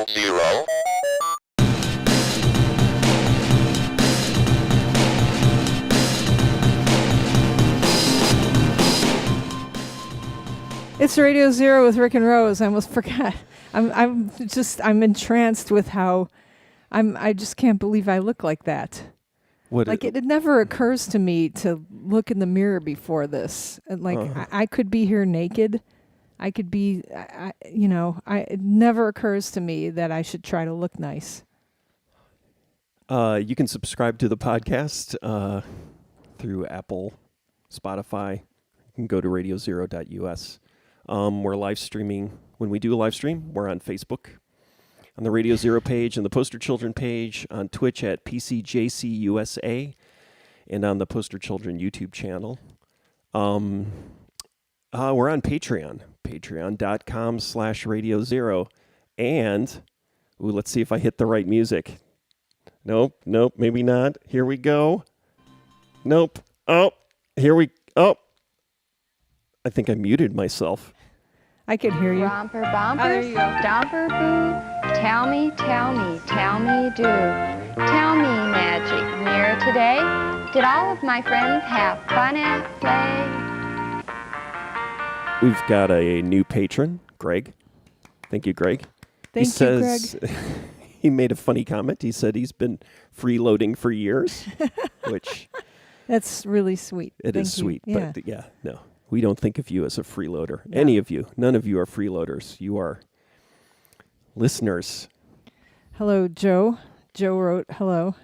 0. It's Radio Zero with Rick and Rose. I almost forgot. I'm entranced with how I just can't believe I look like that. It never occurs to me to look in the mirror before this. And I could be here naked. I could be, it never occurs to me that I should try to look nice. You can subscribe to the podcast through Apple, Spotify. You can go to radiozero.us. We're live streaming. When we do a live stream, we're on Facebook, on the Radio Zero page, and the Poster Children page, on Twitch at PCJCUSA, and on the Poster Children YouTube channel. We're on Patreon, patreon.com/Radio Zero. And, let's see if I hit the right music. Nope, maybe not. Here we go. Nope. I think I muted myself. I could hear you. Romper bumpers, stomper boo. Tell me, do. Tell me, magic mirror today. Did all of my friends have fun at play? We've got a new patron, Greg. Thank you, Greg. Thank you, Greg. He made a funny comment. He said he's been freeloading for years, which... That's really sweet. It is sweet, yeah. But no. We don't think of you as a freeloader. No. Any of you. None of you are freeloaders. You are listeners. Hello, Joe. Joe wrote, hello.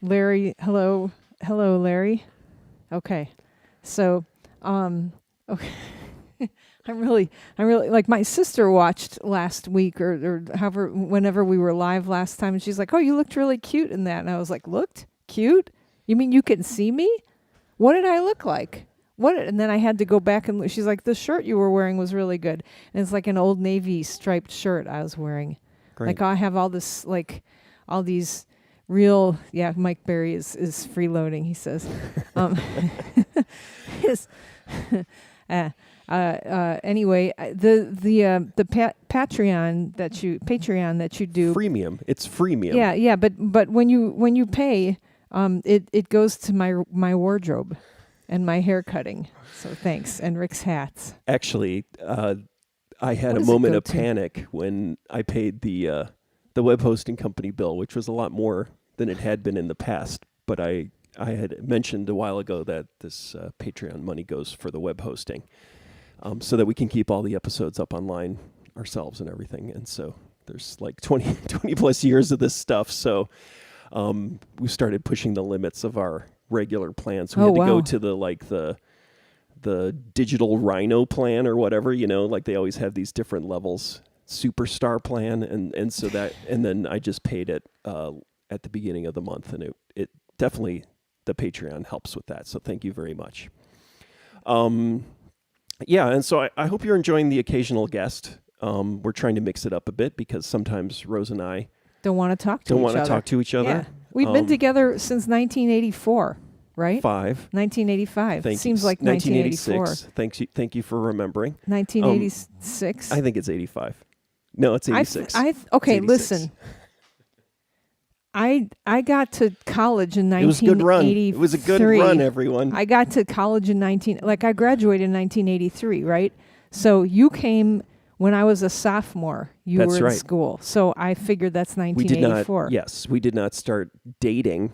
Larry, hello. Hello, Larry. Okay. So, okay. I'm really, like, my sister watched last week or however, whenever we were live last time, and she's like, oh, you looked really cute in that. And I was like, looked? Cute? You mean you can see me? What did I look like? And then I had to go back and look. She's like, the shirt you were wearing was really good. And it's like an Old Navy striped shirt I was wearing. Great. Like I have all this, like, all these real, Mike Berry is freeloading, he says. Anyway, the Patreon that you do. Freemium. It's freemium. Yeah, but when you pay, it goes to my wardrobe. And my hair cutting. So thanks. And Rick's hats. Actually, I had a moment of panic when I paid the web hosting company bill, which was a lot more than it had been in the past. But I had mentioned a while ago that this Patreon money goes for the web hosting, so that we can keep all the episodes up online ourselves and everything. And so there's like 20 plus years of this stuff. So we started pushing the limits of our regular plans. We had to go to the digital Rhino plan or whatever, like they always have these different levels, superstar plan, and so that, and then I just paid it at the beginning of the month, and it definitely, the Patreon helps with that. So thank you very much. And so I hope you're enjoying the occasional guest. We're trying to mix it up a bit because sometimes Rose and I don't want to talk to each other. Yeah. We've been together since 1984, right? 1985. Seems like 1984. Thank you for remembering. 1986. I think it's 85. No, it's 86. Okay, 86. Listen. I got to college in 1983. It was a good run. It was a good run, everyone. I got to college in I graduated in 1983, right? So you came when I was a sophomore. You were in school. So I figured that's 1984. We did not start dating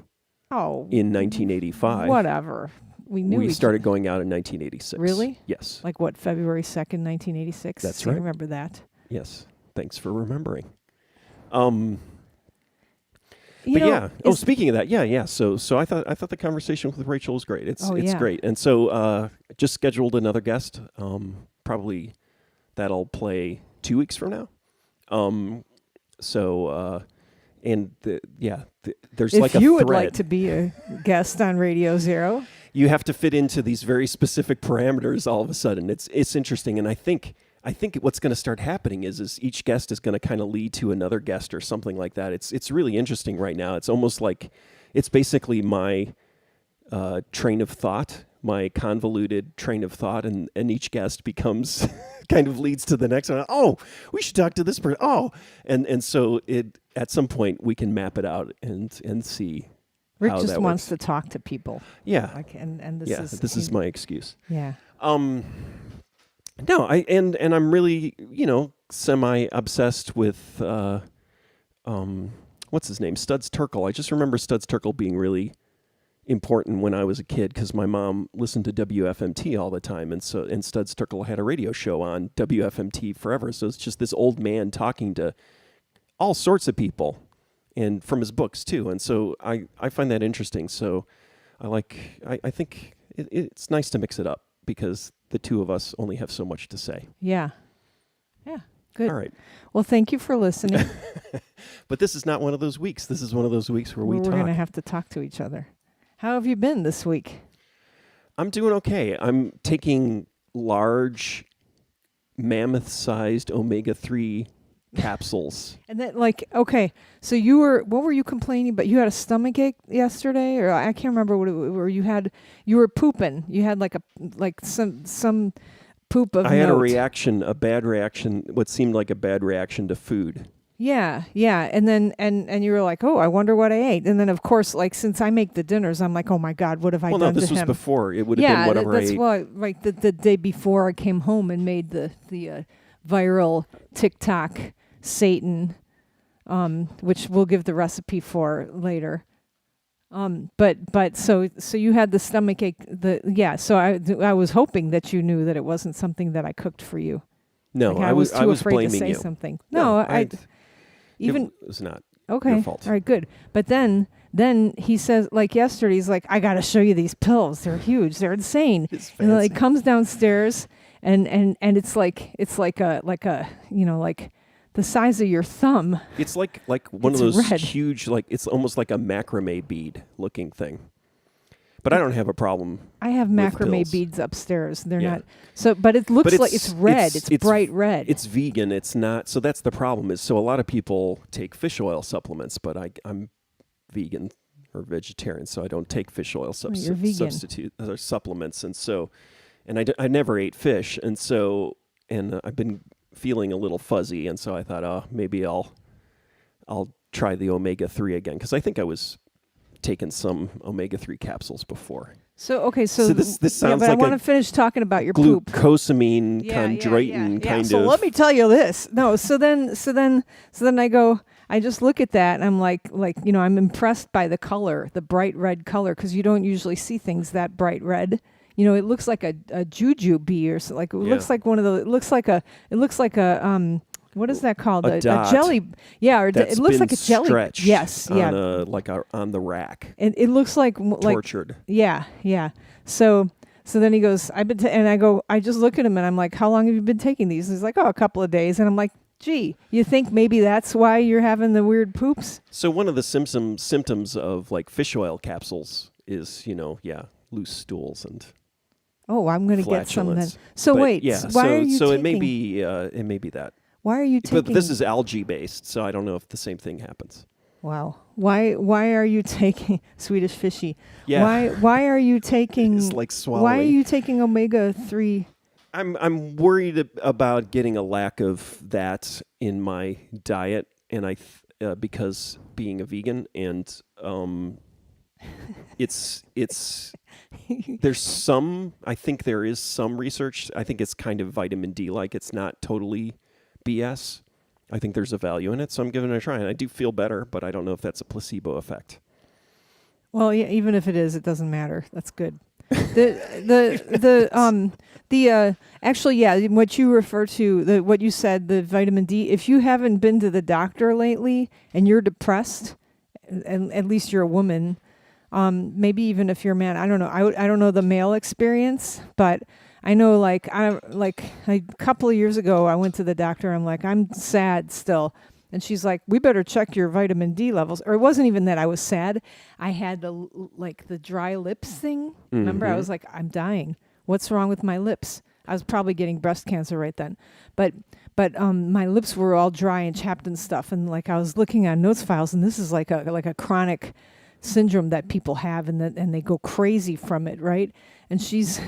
in 1985. Whatever. We started going out in 1986. Really? Yes. Like what, February 2nd, 1986? That's right. I remember that. Yes. Thanks for remembering. Speaking of that, yeah. So I thought the conversation with Rachel was great. It's great. And so just scheduled another guest. Probably that'll play 2 weeks from now. There's like a thread. If you would like to be a guest on Radio Zero, you have to fit into these very specific parameters all of a sudden. It's interesting, and I think what's going to start happening is each guest is going to kind of lead to another guest or something like that. It's really interesting right now. It's almost like it's basically my train of thought, my convoluted train of thought, and each guest becomes kind of leads to the next one. Oh, we should talk to this person. Oh, and so at some point we can map it out and see. Rick how just that wants works. to talk to people. Yeah. Like, and This is my excuse. Yeah. No, and I'm really, semi obsessed with what's his name? Studs Terkel. I just remember Studs Terkel being really important when I was a kid because my mom listened to WFMT all the time, and Studs Terkel had a radio show on WFMT forever. So it's just this old man talking to all sorts of people, and from his books too. And so I find that interesting. So I think it's nice to mix it up because the two of us only have so much to say. Yeah. Yeah. Good. All right. Well, thank you for listening. But this is not one of those weeks. This is one of those weeks where we talk. We're going to have to talk to each other. How have you been this week? I'm doing okay. I'm taking large, mammoth-sized omega-3 capsules. And then, okay, so what were you complaining about? You had a stomach ache yesterday, or I can't remember what you were pooping. You had some poop of I had note. a bad reaction, what seemed like a bad reaction to food. Yeah. And then, and you were like, oh, I wonder what I ate. And then, of course, since I make the dinners, I'm like, oh my God, what have I done to him? Well, no, this was before. It would have been whatever I ate. Yeah, that's why, the day before I came home and made the viral TikTok Satan, which we'll give the recipe for later. But so you had the stomach ache. So I was hoping that you knew that it wasn't something that I cooked for you. No, I was too afraid blaming to say you. something. No, it was not okay. your fault. All right, good. But then he says, yesterday, he's like, I got to show you these pills. They're huge. They're insane. It's and fancy. he comes downstairs and it's like the size of your thumb. It's like one It's of those red. huge, it's almost like a macrame bead looking thing. But I don't have a problem. I have with macrame pills. beads upstairs. They're Yeah. not so, but it looks But like it's red. It's bright red. It's vegan. It's not. So that's the problem. So a lot of people take fish oil supplements, but I'm vegan or vegetarian, so I don't take fish oil you're vegan. substitute or supplements. And I never ate fish, and I've been feeling a little fuzzy, and so I thought, maybe I'll try the omega-3 again because I think I was taking some omega-3 capsules before. So this sounds but like I want to finish talking about your poop. Glucosamine, chondroitin kind so of. let me tell you this. No, so then I go. I just look at that and I'm like I'm impressed by the color, the bright red color, because you don't usually see things that bright red. It looks like a jujube or something. It looks like one of those. It looks like a what is that called? A dot a jelly. Yeah, or it looks like a jelly. Stretched Yes, yeah. On the rack. And it looks like tortured. Yeah. So then he goes, and I go, I just look at him and I'm like, how long have you been taking these? And he's like, a couple of days. And I'm like, gee, you think maybe that's why you're having the weird poops? So one of the symptoms of fish oil capsules is, loose stools and Oh, I'm going to get some then. flatulence. So But wait, yeah, why are you so taking? it may be that. Why are you taking? But this is algae based, so I don't know if the same thing happens. Wow. Why are you taking Swedish fishy? Yeah. Why are you taking? It's like swallowing. Why are you taking omega-3? I'm worried about getting a lack of that in my diet, and because being a vegan and it's I think there is some research. I think it's kind of vitamin D like. It's not totally BS. I think there's a value in it, so I'm giving it a try, and I do feel better, but I don't know if that's a placebo effect. Well, yeah, even if it is, it doesn't matter. That's good. Actually, yeah, what you refer to, what you said, the vitamin D, if you haven't been to the doctor lately and you're depressed, and at least you're a woman, maybe even if you're a man, I don't know. I don't know the male experience, but I know a couple of years ago, I went to the doctor. I'm like, I'm sad still. And she's like, we better check your vitamin D levels. Or it wasn't even that I was sad. I had the dry lips thing. Mm-hmm. Remember, I was like, I'm dying. What's wrong with my lips? I was probably getting breast cancer right then. But my lips were all dry and chapped and stuff. And I was looking on notes files, and this is like a chronic syndrome that people have, and they go crazy from it, right? and she's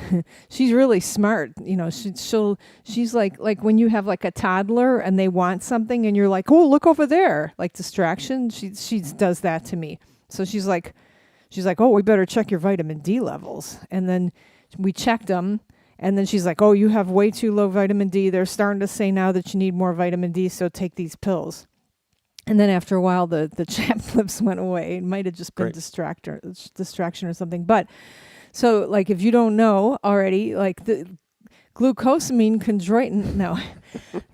she's really smart. You know, she's like when you have like a toddler and they want something and you're like, oh, look over there, like distraction. She does that to me. So she's like, oh, we better check your vitamin D levels. And then we checked them. And then she's like, oh, you have way too low vitamin D. They're starting to say now that you need more vitamin D, so take these pills. And then after a while, the chapped lips went away. It might have just been distraction or something. But so, like, if you don't know already, like the glucosamine chondroitin, no,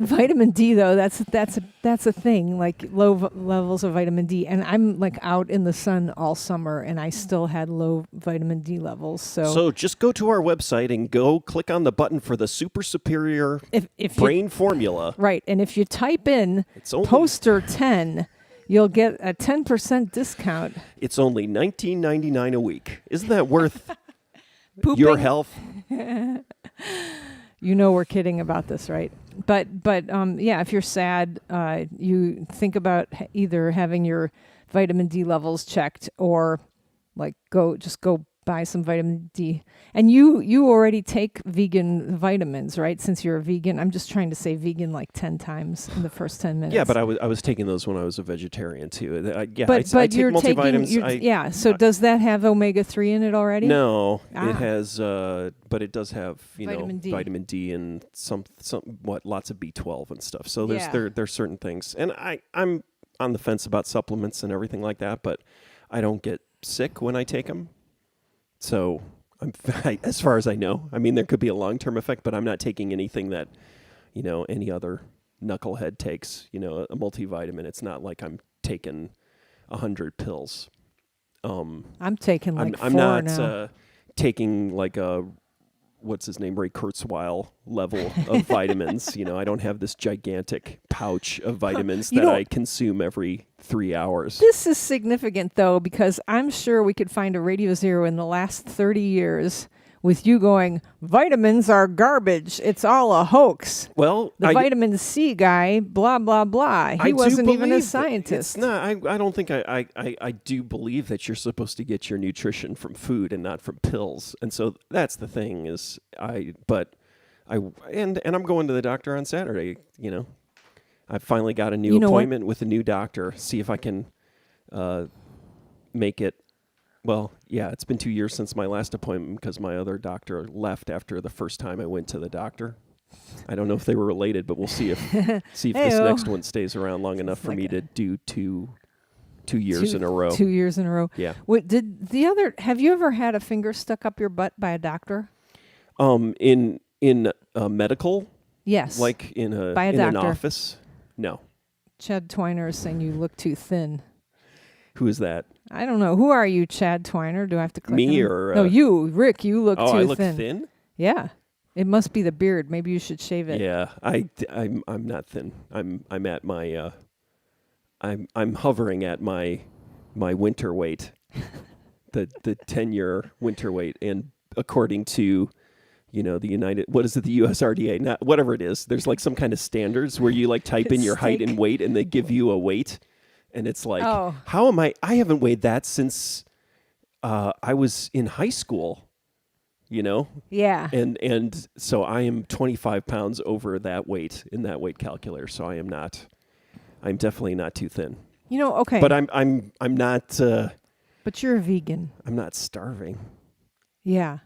vitamin D though, that's a thing. Like low levels of vitamin D, and I'm like out in the sun all summer, and I still had low vitamin D levels. So just go to our website and go click on the button for the super superior brain formula. Right, and if you type in poster 10, you'll get a 10% discount. It's only $19.99 a week. Isn't that worth your health? You know we're kidding about this, right? But yeah, if you're sad, you think about either having your vitamin D levels checked or like go buy some vitamin D. And you already take vegan vitamins, right? Since you're a vegan. I'm just trying to say vegan like 10 times in the first 10 minutes. Yeah, but I was taking those when I was a vegetarian too. I take you're multivitamins. So does that have omega-3 in it already? No, it has, but it does have vitamin D and some lots of B12 and stuff. So there's certain things, and I'm on the fence about supplements and everything like that, but I don't get sick when I take them. So as far as I know, I mean, there could be a long-term effect, but I'm not taking anything that, any other knucklehead takes, a multivitamin. It's not like I'm taking 100 pills. I'm taking like I'm 4 not now. Taking like a, what's his name, Ray Kurzweil level of vitamins. I don't have this gigantic pouch of vitamins that I consume every 3 hours. This is significant, though, because I'm sure we could find a Radio Zero in the last 30 years with you going, vitamins are garbage. It's all a hoax. Well, the vitamin C guy, blah, blah, blah. He wasn't even a scientist. It's not. I don't think I do believe that you're supposed to get your nutrition from food and not from pills. And so that's the thing is I'm going to the doctor on Saturday, I finally got a new appointment with a new doctor. See if I can make it. Well, yeah, it's been 2 years since my last appointment because my other doctor left after the first time I went to the doctor. I don't know if they were related, but we'll see if this next one stays around long enough for me to do two years in a row. 2 years in a row. Yeah. Have you ever had a finger stuck up your butt by a doctor? In a medical? Yes. Like in an office? No. Chad Twiner is saying you look too thin. Who is that? I don't know. Who are you, Chad Twiner? Do I have to click Me on or... No, you. Rick, you look too thin. Oh, I look thin? Yeah. It must be the beard. Maybe you should shave it. Yeah. I'm not thin. I'm at my... I'm hovering at my winter weight. the 10-year winter weight. And according to... what is it, the USRDA? Not whatever it is. There's like some kind of standards where you like type in your height and weight and they give you a weight. And it's like, how am I haven't weighed that since I was in high school, Yeah. And so I am 25 pounds over that weight in that weight calculator. So I'm definitely not too thin. Okay. But I'm not. But you're a vegan. I'm not starving. Yeah.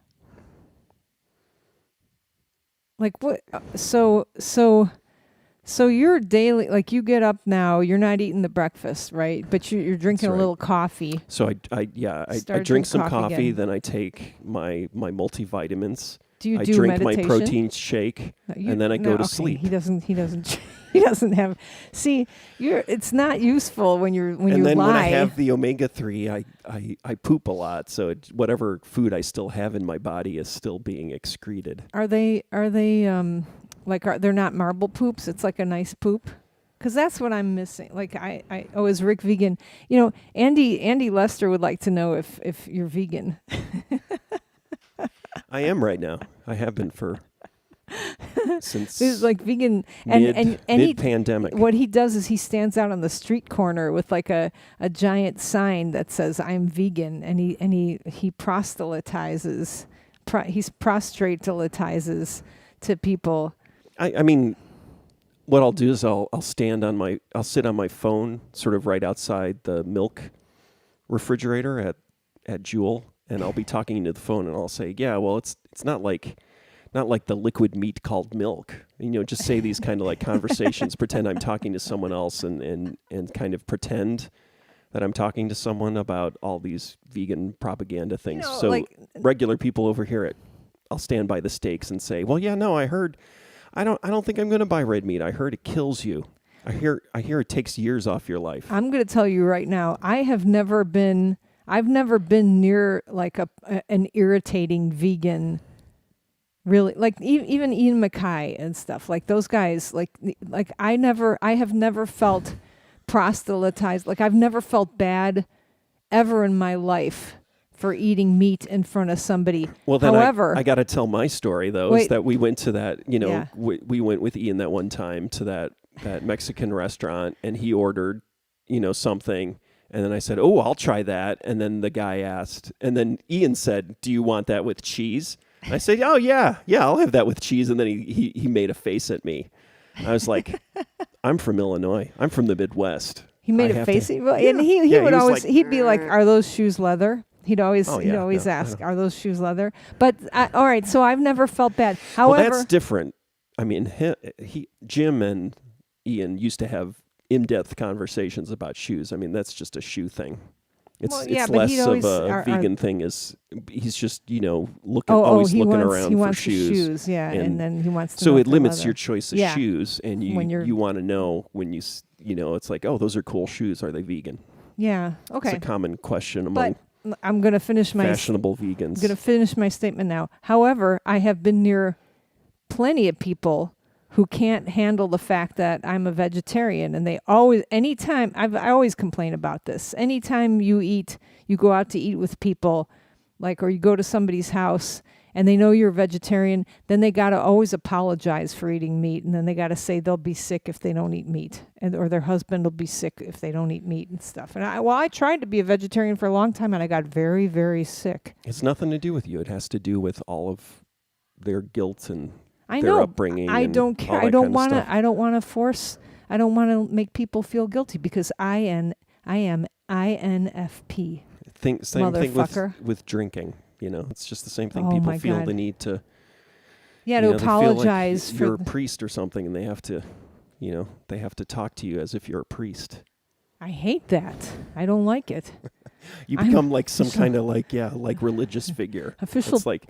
Like what? So you're daily, like you get up now, you're not eating the breakfast, right? But you're drinking a little coffee. So I drink some coffee, then I take my multivitamins. Do you I do drink meditation? my protein shake, and then I go to sleep. He doesn't have. See, it's not useful when you lie. And then when I have the omega-3, I poop a lot. So whatever food I still have in my body is still being excreted. Are they they're not marble poops? It's like a nice poop. Because that's what I'm missing. Like is Rick vegan? Andy Lester would like to know if you're vegan. I am right now. I have been since it's like vegan and mid-pandemic. What he does is he stands out on the street corner with like a giant sign that says "I'm vegan," and he proselytizes He's prostratelitizes to people. I mean, what I'll do is I'll sit on my phone, sort of right outside the milk refrigerator at Jewel, and I'll be talking into the phone, and I'll say, yeah, well, it's not like the liquid meat called milk. Just say these kind of like conversations, pretend I'm talking to someone else, and kind of pretend that I'm talking to someone about all these vegan propaganda things. Regular people over here I'll stand by the steaks and say, well, yeah, no, I don't think I'm going to buy red meat. I heard it kills you. I hear it takes years off your life. I'm going to tell you right now, I've never been near like an irritating vegan. Really, like even Ian MacKay and stuff, like those guys, like I have never felt proselytized. Like I've never felt bad ever in my life for eating meat in front of somebody. Well, then however, I got to tell my story though. Is that we went to that, we went with Ian that one time to that Mexican restaurant, and he ordered, something. And then I said, oh, I'll try that. And then the guy asked, and then Ian said, do you want that with cheese? And I said, oh, yeah, I'll have that with cheese. And then he made a face at me. I was like, I'm from Illinois. I'm from the Midwest. He made a face at you? And he would always, he'd be like, are those shoes leather? He'd always ask, are those shoes leather? But, all right, so I've never felt bad. However, that's different. I mean, Jim and Ian used to have in-depth conversations about shoes. I mean, that's just a shoe thing. It's less of a vegan thing. He's just always looking around for shoes. And then he wants to so know it limits leather. your choice of shoes, and you want to know when it's like, oh, those are cool shoes. Are they vegan? Yeah. Okay. It's a common question among I'm going to finish my fashionable vegans. I'm going to finish my statement now. However, I have been near plenty of people who can't handle the fact that I'm a vegetarian, and I always complain about this. Anytime you go out to eat with people, or you go to somebody's house and they know you're a vegetarian, then they got to always apologize for eating meat, and then they got to say they'll be sick if they don't eat meat, or their husband will be sick if they don't eat meat and stuff. And I tried to be a vegetarian for a long time, and I got very, very sick. It's nothing to do with you. It has to do with all of their guilt and their upbringing. I don't care. I don't want to make people feel guilty, because I am INFP. Same thing with drinking. It's just the same thing. People feel the need to to apologize. They feel like you're a priest or something, and they have to talk to you as if you're a priest. I hate that. I don't like it. You become like some kind of like religious figure. Official. It's like,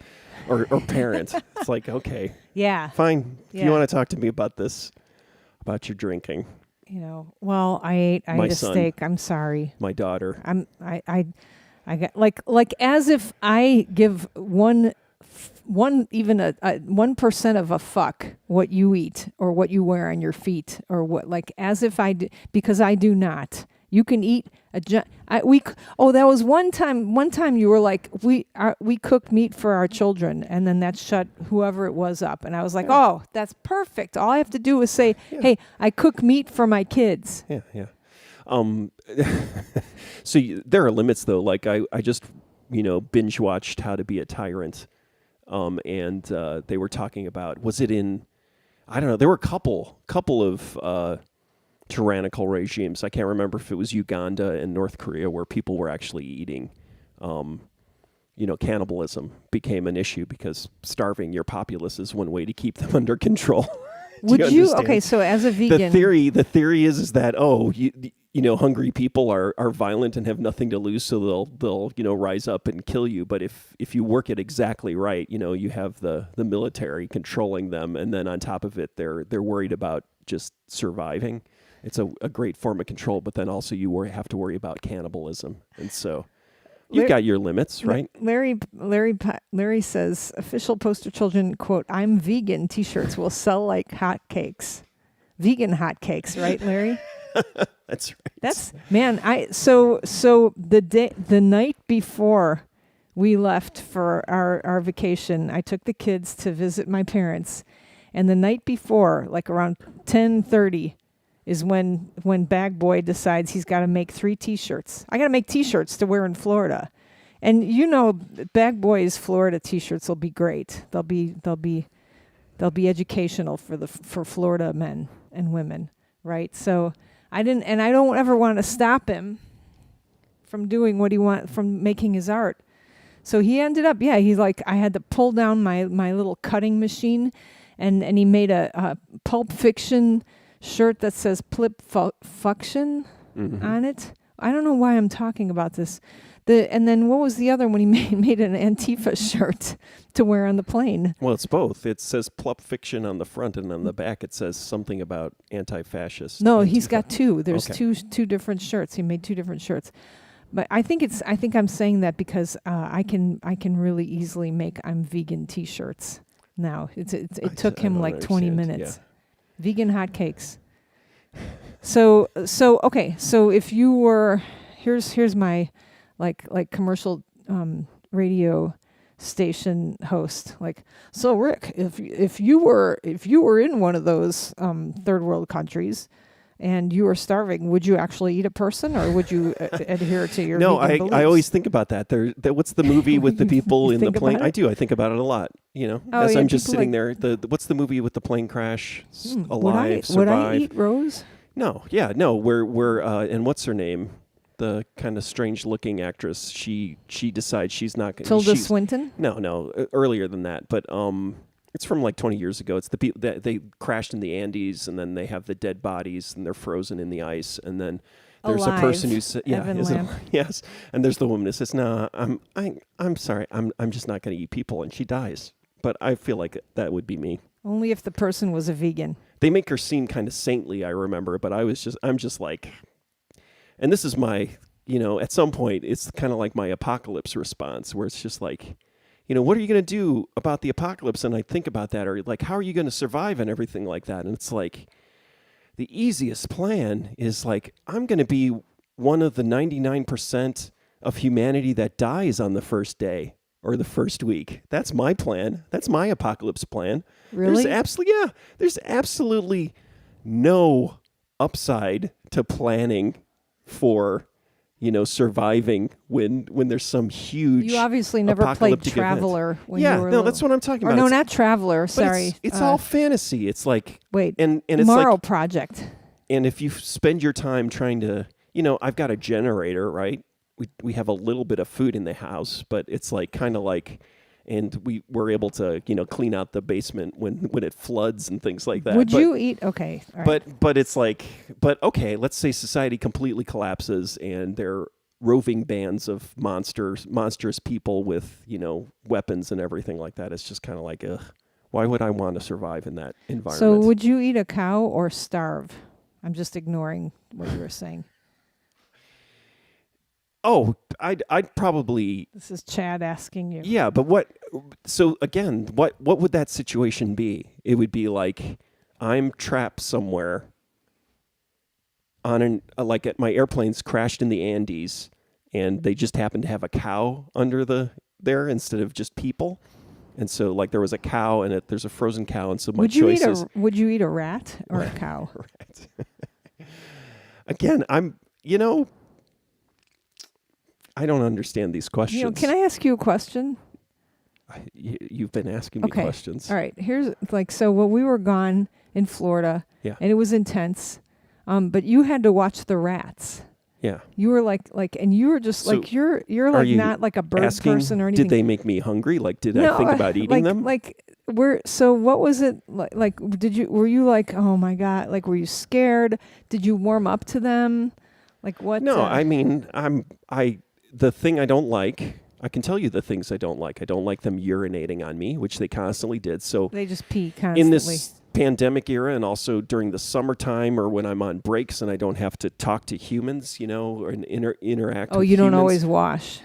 or parent. It's like, okay. Yeah. Fine. If you want to talk to me about this, about your drinking. Well, I ate a steak. I'm sorry. My daughter. I got like as if I give one even a 1% of a fuck what you eat or what you wear on your feet, or what, as if I do, because I do not. You can eat that was one time you were like, we cook meat for our children, and then that shut whoever it was up, and I was like, oh, that's perfect. All I have to do is say, hey, I cook meat for my kids. Yeah. So there are limits though. Like I just, binge watched How to Be a Tyrant. And they were talking about, I don't know, there were a couple of tyrannical regimes. I can't remember if it was Uganda and North Korea where people were actually eating, cannibalism became an issue because starving your populace is one way to keep them under control. Would you? Okay, so as a vegan, the theory is that hungry people are violent and have nothing to lose, so they'll rise up and kill you. But if you work it exactly right, you have the military controlling them, and then on top of it, they're worried about just surviving. It's a great form of control, but then also you have to worry about cannibalism, and so. You've got your limits, right? Larry says, official poster children, quote, "I'm vegan" t-shirts will sell like hotcakes. Vegan hotcakes, right, Larry? That's right. That's, man, so the night before we left for our vacation, I took the kids to visit my parents, and the night before, like around 10:30, is when Bag Boy decides he's got to make 3 t-shirts. I got to make t-shirts to wear in Florida. And Bag Boys Florida T-shirts will be great. They'll be educational for Florida men and women, right? So I don't ever want to stop him from doing what he from making his art. So he ended up, he's like, I had to pull down my little cutting machine, and he made a Pulp Fiction shirt that says Plip Fuction on it. I don't know why I'm talking about this. And then what was the other one? He made an Antifa shirt to wear on the plane. Well, it's both. It says Pulp Fiction on the front, and on the back it says something about anti-fascist. No, Antifa. he's got two. There's okay. two different shirts. He made two different shirts. But I think I'm saying that because I can really easily make I'm vegan T-shirts now. It took him like 20 minutes. Yeah. Vegan hotcakes. So okay. So if you were here's my like commercial radio station host. Like, so Rick, if you were in one of those third world countries and you were starving, would you actually eat a person, or would you adhere to your vegan beliefs? I always think about that. What's the movie with the people in the plane? I do. I think about it a lot. As I'm just sitting there. What's the movie with the plane crash? Alive, Survive. Would I eat Rose? No. Yeah. No. We're and what's her name? The kind of strange-looking actress. She decides she's not going. Tilda Swinton? No. Earlier than that, but it's from like 20 years ago. It's the people that they crashed in the Andes, and then they have the dead bodies, and they're frozen in the ice, and then there's Alive. a person who says, yes, and there's the woman who says, "No, I'm sorry, I'm just not going to eat people," and she dies. But I feel like that would be me. Only if the person was a vegan. They make her seem kind of saintly, I remember, but I'm just like, and this is my, at some point, it's kind of like my apocalypse response, where it's just like, what are you going to do about the apocalypse? And I think about that, or like, how are you going to survive and everything like that? And it's like, the easiest plan is like, I'm going to be one of the 99% of humanity that dies on the first day or the first week. That's my plan. That's my apocalypse plan. Really? There's absolutely no upside to planning for surviving when there's some huge. You obviously never played Traveler when you were little. That's what I'm talking about. No, not Traveler. Sorry, it's all fantasy. It's like and it's Tomorrow like Project. And if you spend your time trying to, I've got a generator, right? We have a little bit of food in the house, but it's like kind of like. And we were able to, clean out the basement when it floods and things like that. Would you eat? Okay. All right. But it's like, okay, let's say society completely collapses and they're roving bands of monstrous people with, weapons and everything like that. It's just kind of like, why would I want to survive in that environment? So would you eat a cow or starve? I'm just ignoring what you were saying. Oh, I'd probably. This is Chad asking you. Yeah, but what? So again, what would that situation be? It would be like I'm trapped somewhere on like my airplane's crashed in the Andes, and they just happen to have a cow under there instead of just people, and so like there was a cow and there's a frozen cow, and so my choice is. Would you eat a rat or a cow? Rat. Again, I don't understand these questions. Can I ask you a question? You've been asking me questions. All right. Here's when we were gone in Florida, and it was intense, but you had to watch the rats. Yeah. You were like, and you were just so like, you're like not like a bird person or anything. Did they make me hungry? Like, did I think about eating them? So what was it like? Were you like, oh my God, like, were you scared? Did you warm up to them? Like what? No, I mean, the thing I don't like, I can tell you the things I don't like. I don't like them urinating on me, which they constantly did. So they just pee constantly. In this pandemic era, and also during the summertime or when I'm on breaks and I don't have to talk to humans, or interact. Oh, with you don't humans, always wash.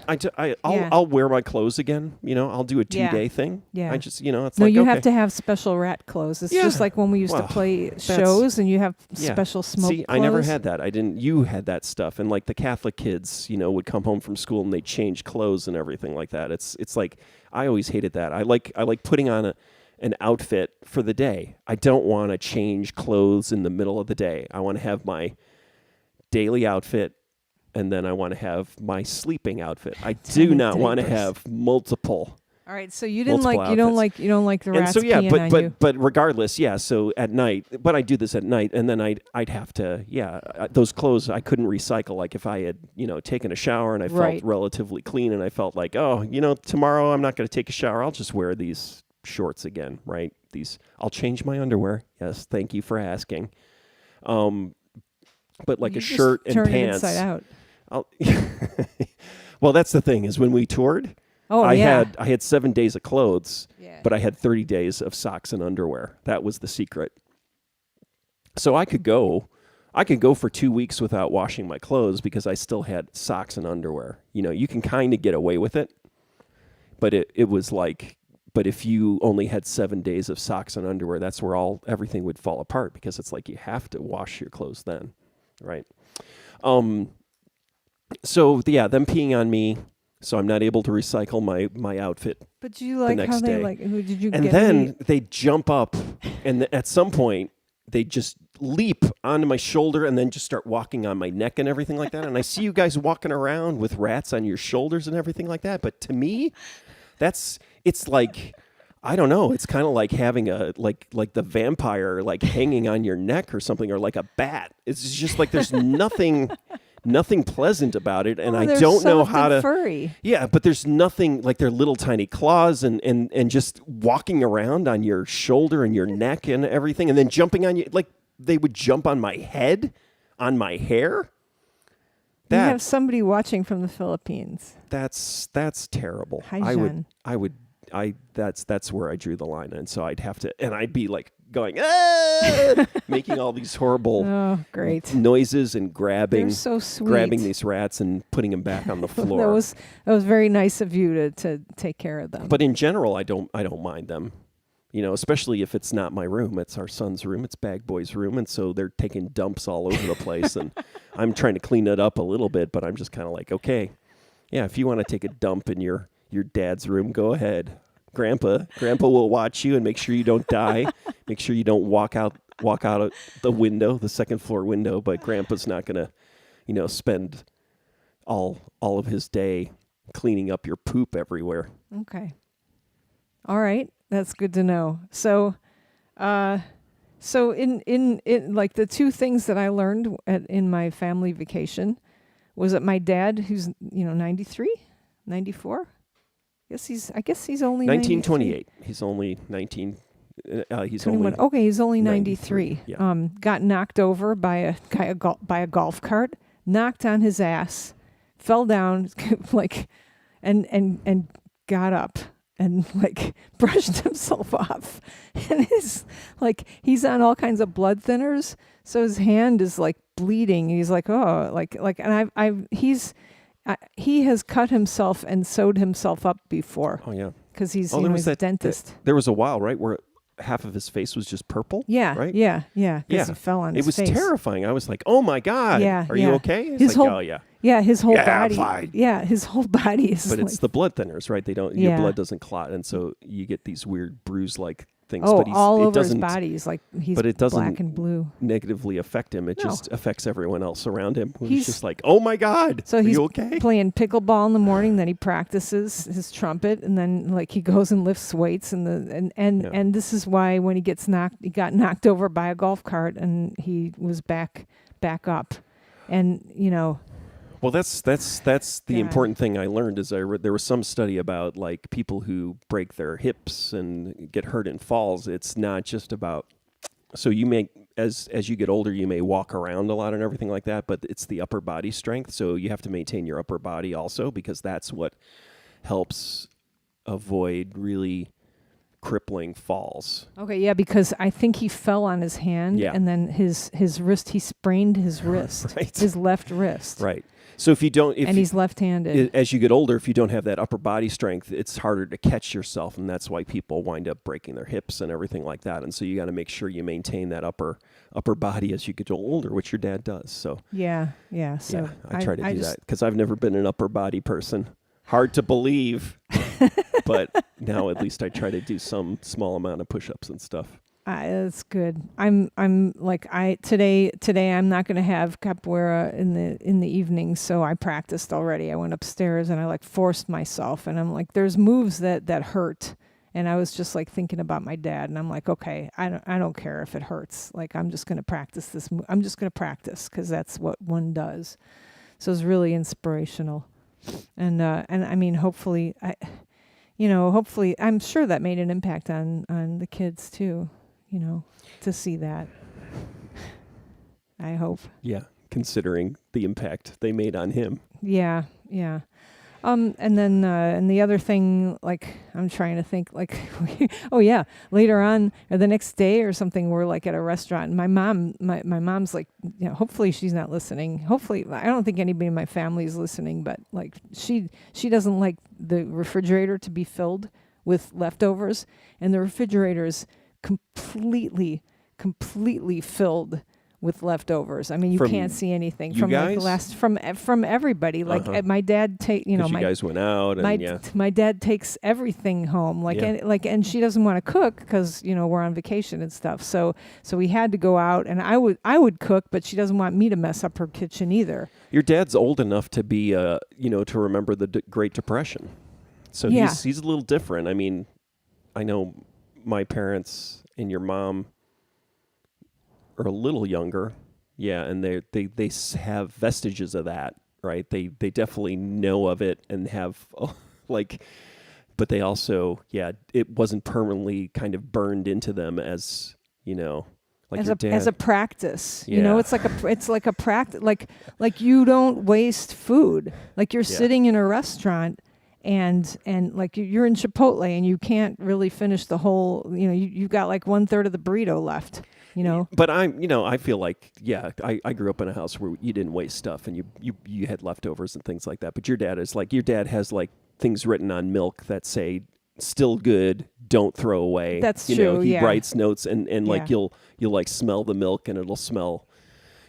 I'll wear my clothes again. I'll do a 2-day thing. Yeah. I just it's no, like you have to have special rat clothes. It's just like when we used to play shows and you have special smoke clothes. I never had that. I didn't. You had that stuff, and like the Catholic kids, would come home from school and they change clothes and everything like that. It's like I always hated that. I like putting on an outfit for the day. I don't want to change clothes in the middle of the day. I want to have my daily outfit and then I want to have my sleeping outfit. I do not want to have multiple. All right, so you don't like the And rats so yeah, peeing on you. but regardless, yeah. So at night, but I do this at night, and then I'd have to, those clothes I couldn't recycle. Like if I had taken a shower and I felt relatively clean, and I felt like, oh, tomorrow I'm not going to take a shower. I'll just wear these shorts again, right? I'll change my underwear. Yes, thank you for asking. But like a shirt and turn pants. It inside out. Well, that's the thing is when we toured. I had 7 days of clothes, but I had 30 days of socks and underwear. That was the secret. So I could go for 2 weeks without washing my clothes because I still had socks and underwear. You can kind of get away with it, but it was like, but if you only had 7 days of socks and underwear, that's where everything would fall apart because it's like you have to wash your clothes then, right? So yeah, them peeing on me. So I'm not able to recycle my outfit. But do you like how they like? Who did you? And then they jump up, and at some point they just leap onto my shoulder, and then just start walking on my neck and everything like that. And I see you guys walking around with rats on your shoulders and everything like that. But to me, it's like, I don't know. It's kind of like having a like the vampire like hanging on your neck or something, or like a bat. It's just like there's nothing pleasant about it, and I don't know how to. Furry. Yeah, but there's nothing like their little tiny claws and just walking around on your shoulder and your neck and everything, and then jumping on you like they would jump on my head, on my hair. You have somebody watching from the Philippines. That's terrible. Hi, Jen. That's where I drew the line, and so I'd have to, and I'd be like going, making all these horrible noises and grabbing. They're so sweet. Grabbing these rats and putting them back on the floor. that was very nice of you to take care of them. But in general, I don't mind them. Especially if it's not my room. It's our son's room. It's Bag Boy's room, and so they're taking dumps all over the place, and I'm trying to clean it up a little bit, but I'm just kind of like, okay, yeah, if you want to take a dump in your dad's room, go ahead. Grandpa will watch you and make sure you don't die. Make sure you don't walk out of the window, the second floor window. But Grandpa's not gonna, spend all of his day cleaning up your poop everywhere. Okay. All right, that's good to know. So, in like the two things that I learned in my family vacation was that my dad, who's 93, 94. I guess he's only 1928. He's only 19. He's 21. only okay. He's only 93. Yeah. Got knocked over by a golf cart, knocked on his ass, fell down, and got up and brushed himself off, and he's on all kinds of blood thinners, so his hand is bleeding. He's and he has cut himself and sewed himself up before. Oh yeah, because he's a dentist. There was a while, right, where half of his face was just purple. Yeah, right. Yeah. Because he fell on his face. It was terrifying. I was like, "Oh my God, are you okay?" It's oh yeah. Yeah, his whole body. I'm fine. Yeah, his whole body is. But it's the blood thinners, right? Your blood doesn't clot, and so you get these weird bruise-like things. Oh, but all over his body. He's but it doesn't black and blue. Negatively affect him. It just affects everyone else around him. He's just like, oh my God. So he's okay? Playing pickleball in the morning. Then he practices his trumpet, and then he goes and lifts weights. And this is why when he got knocked over by a golf cart, and he was back up, and Well, that's the important thing I learned is there was some study about people who break their hips and get hurt in falls. It's not just about, so you may, as you get older, you may walk around a lot and everything like that, but it's the upper body strength. So you have to maintain your upper body also, because that's what helps avoid really crippling falls. Okay, yeah, because I think he fell on his hand, and then his wrist, he sprained his wrist, his left wrist. Right. So if you don't, he's left-handed. As you get older, if you don't have that upper body strength, it's harder to catch yourself, and that's why people wind up breaking their hips and everything like that. And so you got to make sure you maintain that upper body as you get older, which your dad does. So yeah. So I try to do that because I've never been an upper body person. Hard to believe, but now at least I try to do some small amount of push-ups and stuff. That's good. I'm like today I'm not going to have capoeira in the evening, so I practiced already. I went upstairs and I like forced myself, and I'm like, there's moves that hurt, and I was just like thinking about my dad, and I'm like, okay, I don't care if it hurts. Like I'm just going to practice this. I'm just going to practice because that's what one does. So it's really inspirational, and I mean, hopefully I'm sure that made an impact on the kids too. To see that. I hope. Yeah, considering the impact they made on him. Yeah. And then and the other thing, like I'm trying to think, like, oh yeah, later on or the next day or something, we're like at a restaurant, and my mom's like, hopefully she's not listening. Hopefully, I don't think anybody in my family is listening, but like she doesn't like the refrigerator to be filled with leftovers, and the refrigerator is completely filled with leftovers. I mean, you can't see anything from guys? like the last from everybody. Like my dad you guys went out, and my dad takes everything home. And she doesn't want to cook because we're on vacation and stuff. So we had to go out, and I would cook, but she doesn't want me to mess up her kitchen either. Your dad's old enough to be to remember the Great Depression, so he's a little different. I mean, I know my parents and your mom are a little younger, and they have vestiges of that, right? They definitely know of it and have but they also it wasn't permanently kind of burned into them as like your dad. As a practice. It's like a practice. Like you don't waste food. Like you're sitting in a restaurant. And like you're in Chipotle and you can't really finish the whole, you've got like 1/3 of the burrito left, But I feel like, I grew up in a house where you didn't waste stuff and you had leftovers and things like that. But your dad has like things written on milk that say, still good, don't throw away. That's true. He writes notes and like you'll like smell the milk and it'll smell,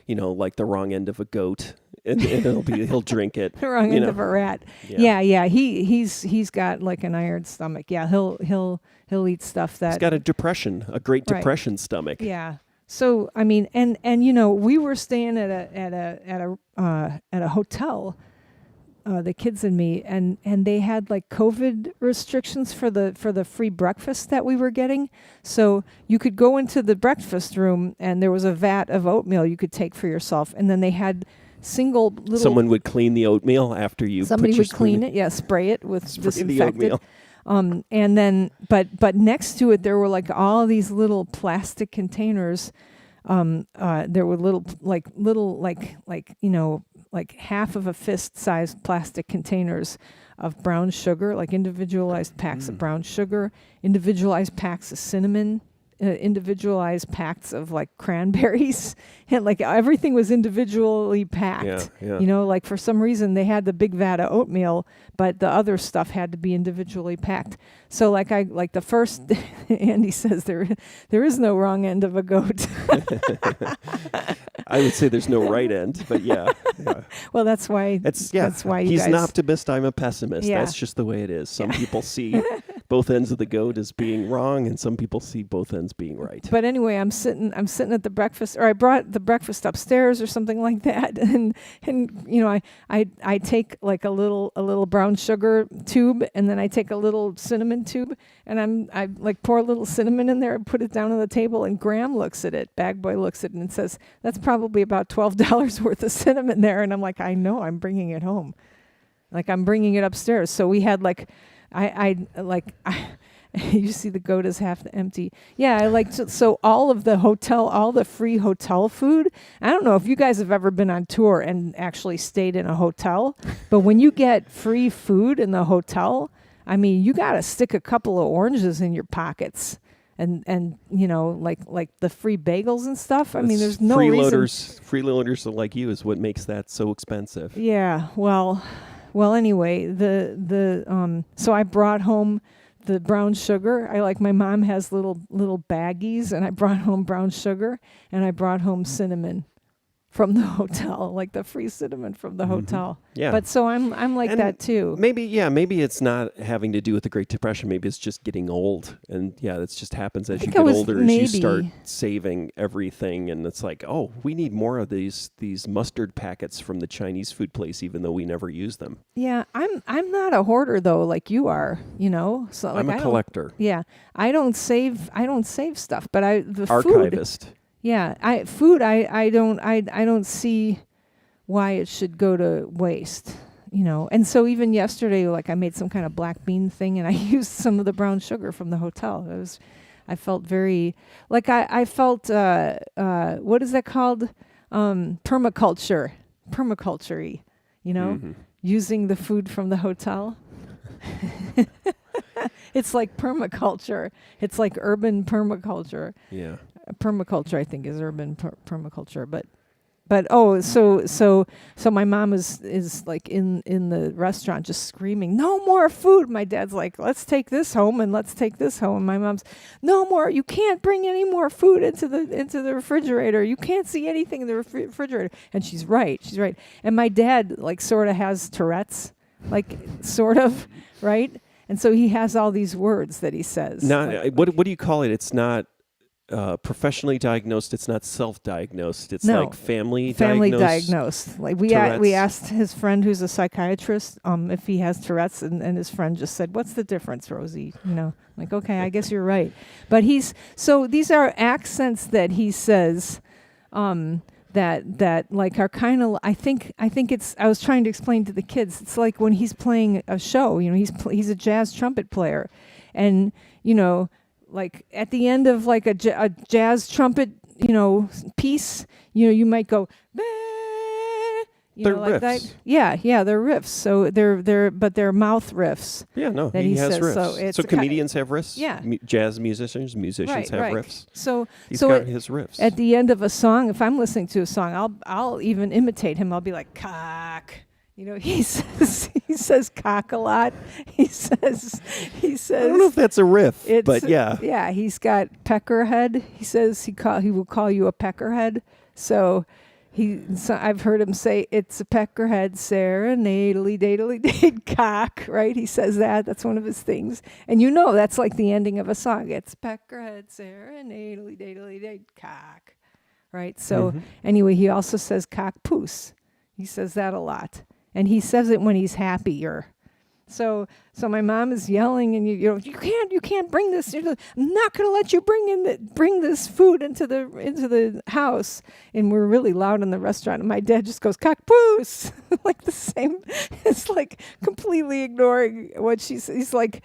like the wrong end of a goat. And he'll drink it. The wrong end of a rat. Yeah. He's got like an iron stomach. Yeah, he'll eat stuff that. He's got a Great Depression stomach. Yeah. So I mean, and we were staying at a hotel, the kids and me, and they had like COVID restrictions for the free breakfast that we were getting. So you could go into the breakfast room and there was a vat of oatmeal you could take for yourself, and then they had single little. Someone would clean the oatmeal after you. Somebody would clean it. Spray it with disinfectant. And then, but next to it there were like all these little plastic containers. There were little like half of a fist-sized plastic containers of brown sugar, like individualized packs of brown sugar, individualized packs of cinnamon. Individualized packs of like cranberries, and like everything was individually packed. Like for some reason they had the big vat of oatmeal, but the other stuff had to be individually packed. So like the first, Andy says there is no wrong end of a goat. I would say there's no right end, but yeah. Well, that's why. That's why he's an optimist. I'm a pessimist. Yeah. That's just the way it is. Some people see both ends of the goat as being wrong, and some people see both ends being right. But anyway, I'm sitting at the breakfast, or I brought the breakfast upstairs or something like that, and I take like a little brown sugar tube, and then I take a little cinnamon tube, and I like pour a little cinnamon in there and put it down on the table, and Graham looks at it, Bag Boy looks at it and says, that's probably about $12 worth of cinnamon there. And I'm like, I know, I'm bringing it home. Like I'm bringing it upstairs. So we had like, you see the goat is half empty. Yeah, so all the free hotel food. I don't know if you guys have ever been on tour and actually stayed in a hotel, but when you get free food in the hotel, I mean, you got to stick a couple of oranges in your pockets. And like the free bagels and stuff. I mean, there's no reason. Freeloaders like you is what makes that so expensive. Yeah. Well. Anyway, so I brought home the brown sugar. My mom has little baggies, and I brought home brown sugar, and I brought home cinnamon. from the hotel, like the free cinnamon from the hotel. Yeah. But so I'm like And that too. Maybe it's not having to do with the Great Depression. Maybe it's just getting old. And yeah, that just happens as you get older, as you start saving everything. And it's like, oh, we need more of these mustard packets from the Chinese food place, even though we never use them. Yeah, I'm not a hoarder though, like you are, So like, I'm a collector. Yeah, I don't save stuff, but the Archivist. Food. Yeah, I don't see why it should go to waste, And so even yesterday, like I made some kind of black bean thing, and I used some of the brown sugar from the hotel. I felt very like I felt what is that called? Permaculture-y, using the food from the hotel. It's like permaculture. It's like urban permaculture. Yeah. Permaculture, I think, is urban permaculture, but so my mom is like in the restaurant just screaming, "No more food!" My dad's like, "Let's take this home and let's take this home." And my mom's, "No more! You can't bring any more food into the refrigerator. You can't see anything in the refrigerator." And she's right. And my dad like sort of has Tourette's, like sort of, right? And so he has all these words that he says. What do you call it? It's not professionally diagnosed. It's not self-diagnosed. It's like family diagnosed. Like we asked his friend who's a psychiatrist if he has Tourette's, and his friend just said, "What's the difference, Rosie?" Like, okay, I guess you're right. But these are accents that he says that like are kind of, I think it's, I was trying to explain to the kids, it's like when he's playing a show, he's a jazz trumpet player, and like at the end of like a jazz trumpet, piece, you might go, bah, they're like riffs. that. Yeah, they're riffs. So but they're mouth riffs. Yeah, no, that he has says. riffs. So comedians have riffs. Yeah, jazz musicians have riffs. So he's got his riffs. At the end of a song, if I'm listening to a song, I'll even imitate him. I'll be like, cock. He says cock a lot. He says. I don't know if that's a riff, but yeah. Yeah, he's got peckerhead. He says he will call you a peckerhead. So I've heard him say, "It's a peckerhead serenade-a-ly-date cock," right? He says that. That's one of his things. And that's like the ending of a song. It's peckerhead serenade-a-ly-date cock, right? So anyway, he also says Cockpoos. He says that a lot. And he says it when he's happier. So my mom is yelling, and you can't bring this. I'm not going to let you bring this food into the house. And we're really loud in the restaurant. And my dad just goes, "Cockpoos," like the same. It's like completely ignoring what she says. He's like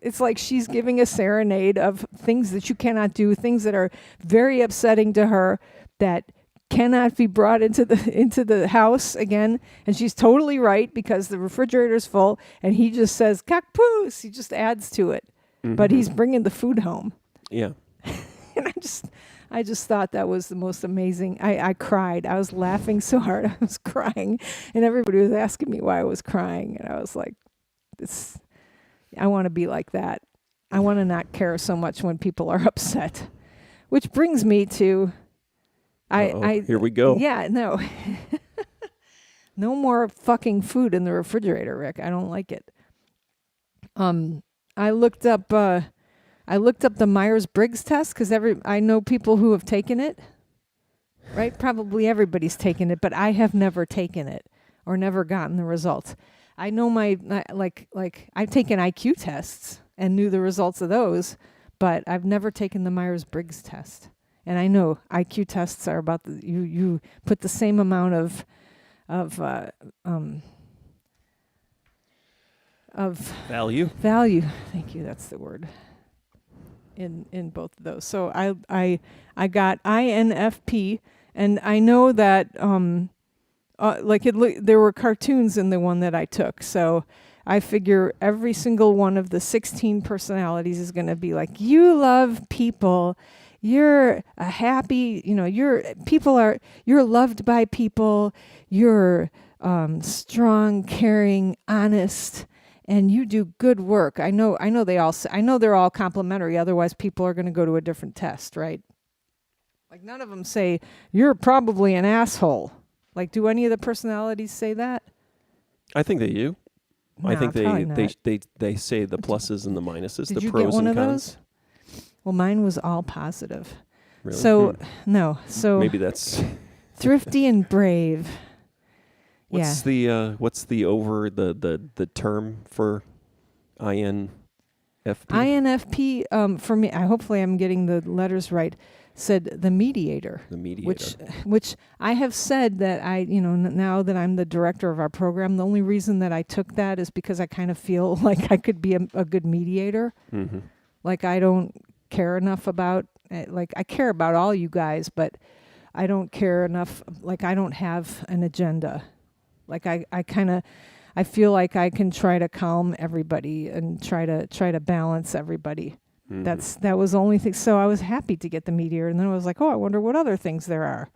it's like she's giving a serenade of things that you cannot do, things that are very upsetting to her, that cannot be brought into the house again. And she's totally right, because the refrigerator's full, and he just says "Cockpoos." He just adds to it, but he's bringing the food home. Yeah. And I just thought that was the most amazing. I cried. I was laughing so hard I was crying, and everybody was asking me why I was crying, and I was like, I want to be like that. I want to not care so much when people are upset. Which brings me to here we go. Yeah, no. No more fucking food in the refrigerator, Rick. I don't like it. I looked up the Myers-Briggs test, because I know people who have taken it. Right? Probably everybody's taken it, but I have never taken it or never gotten the results. I know I've taken IQ tests and knew the results of those, but I've never taken the Myers-Briggs test. And I know IQ tests are about you put the same amount of value. Thank you. That's the word. In both of those. So I got INFP, and I know that there were cartoons in the one that I took. So I figure every single one of the 16 personalities is going to be like, you love people. You're a happy, you're loved by people. You're strong, caring, honest, and you do good work. I know they're all complimentary. Otherwise, people are going to go to a different test, right? Like none of them say, you're probably an asshole. Like, do any of the personalities say that? I think they do. No, I think probably not. they say the pluses and the minuses, Did the you pros get one and of cons. those? Well, mine was all positive. Really? So, no. So maybe that's thrifty and brave. what's the term for INFP? INFP, for me, hopefully I'm getting the letters right, said the mediator. The mediator. Which I have said that now that I'm the director of our program, the only reason that I took that is because I kind of feel like I could be a good mediator. Mm-hmm. Like I don't care enough about, I care about all you guys, but I don't care enough, like I don't have an agenda. Like I feel like I can try to calm everybody and try to balance everybody. Mm-hmm. That was the only thing. So I was happy to get the Mediator, and then I was like, oh, I wonder what other things there are.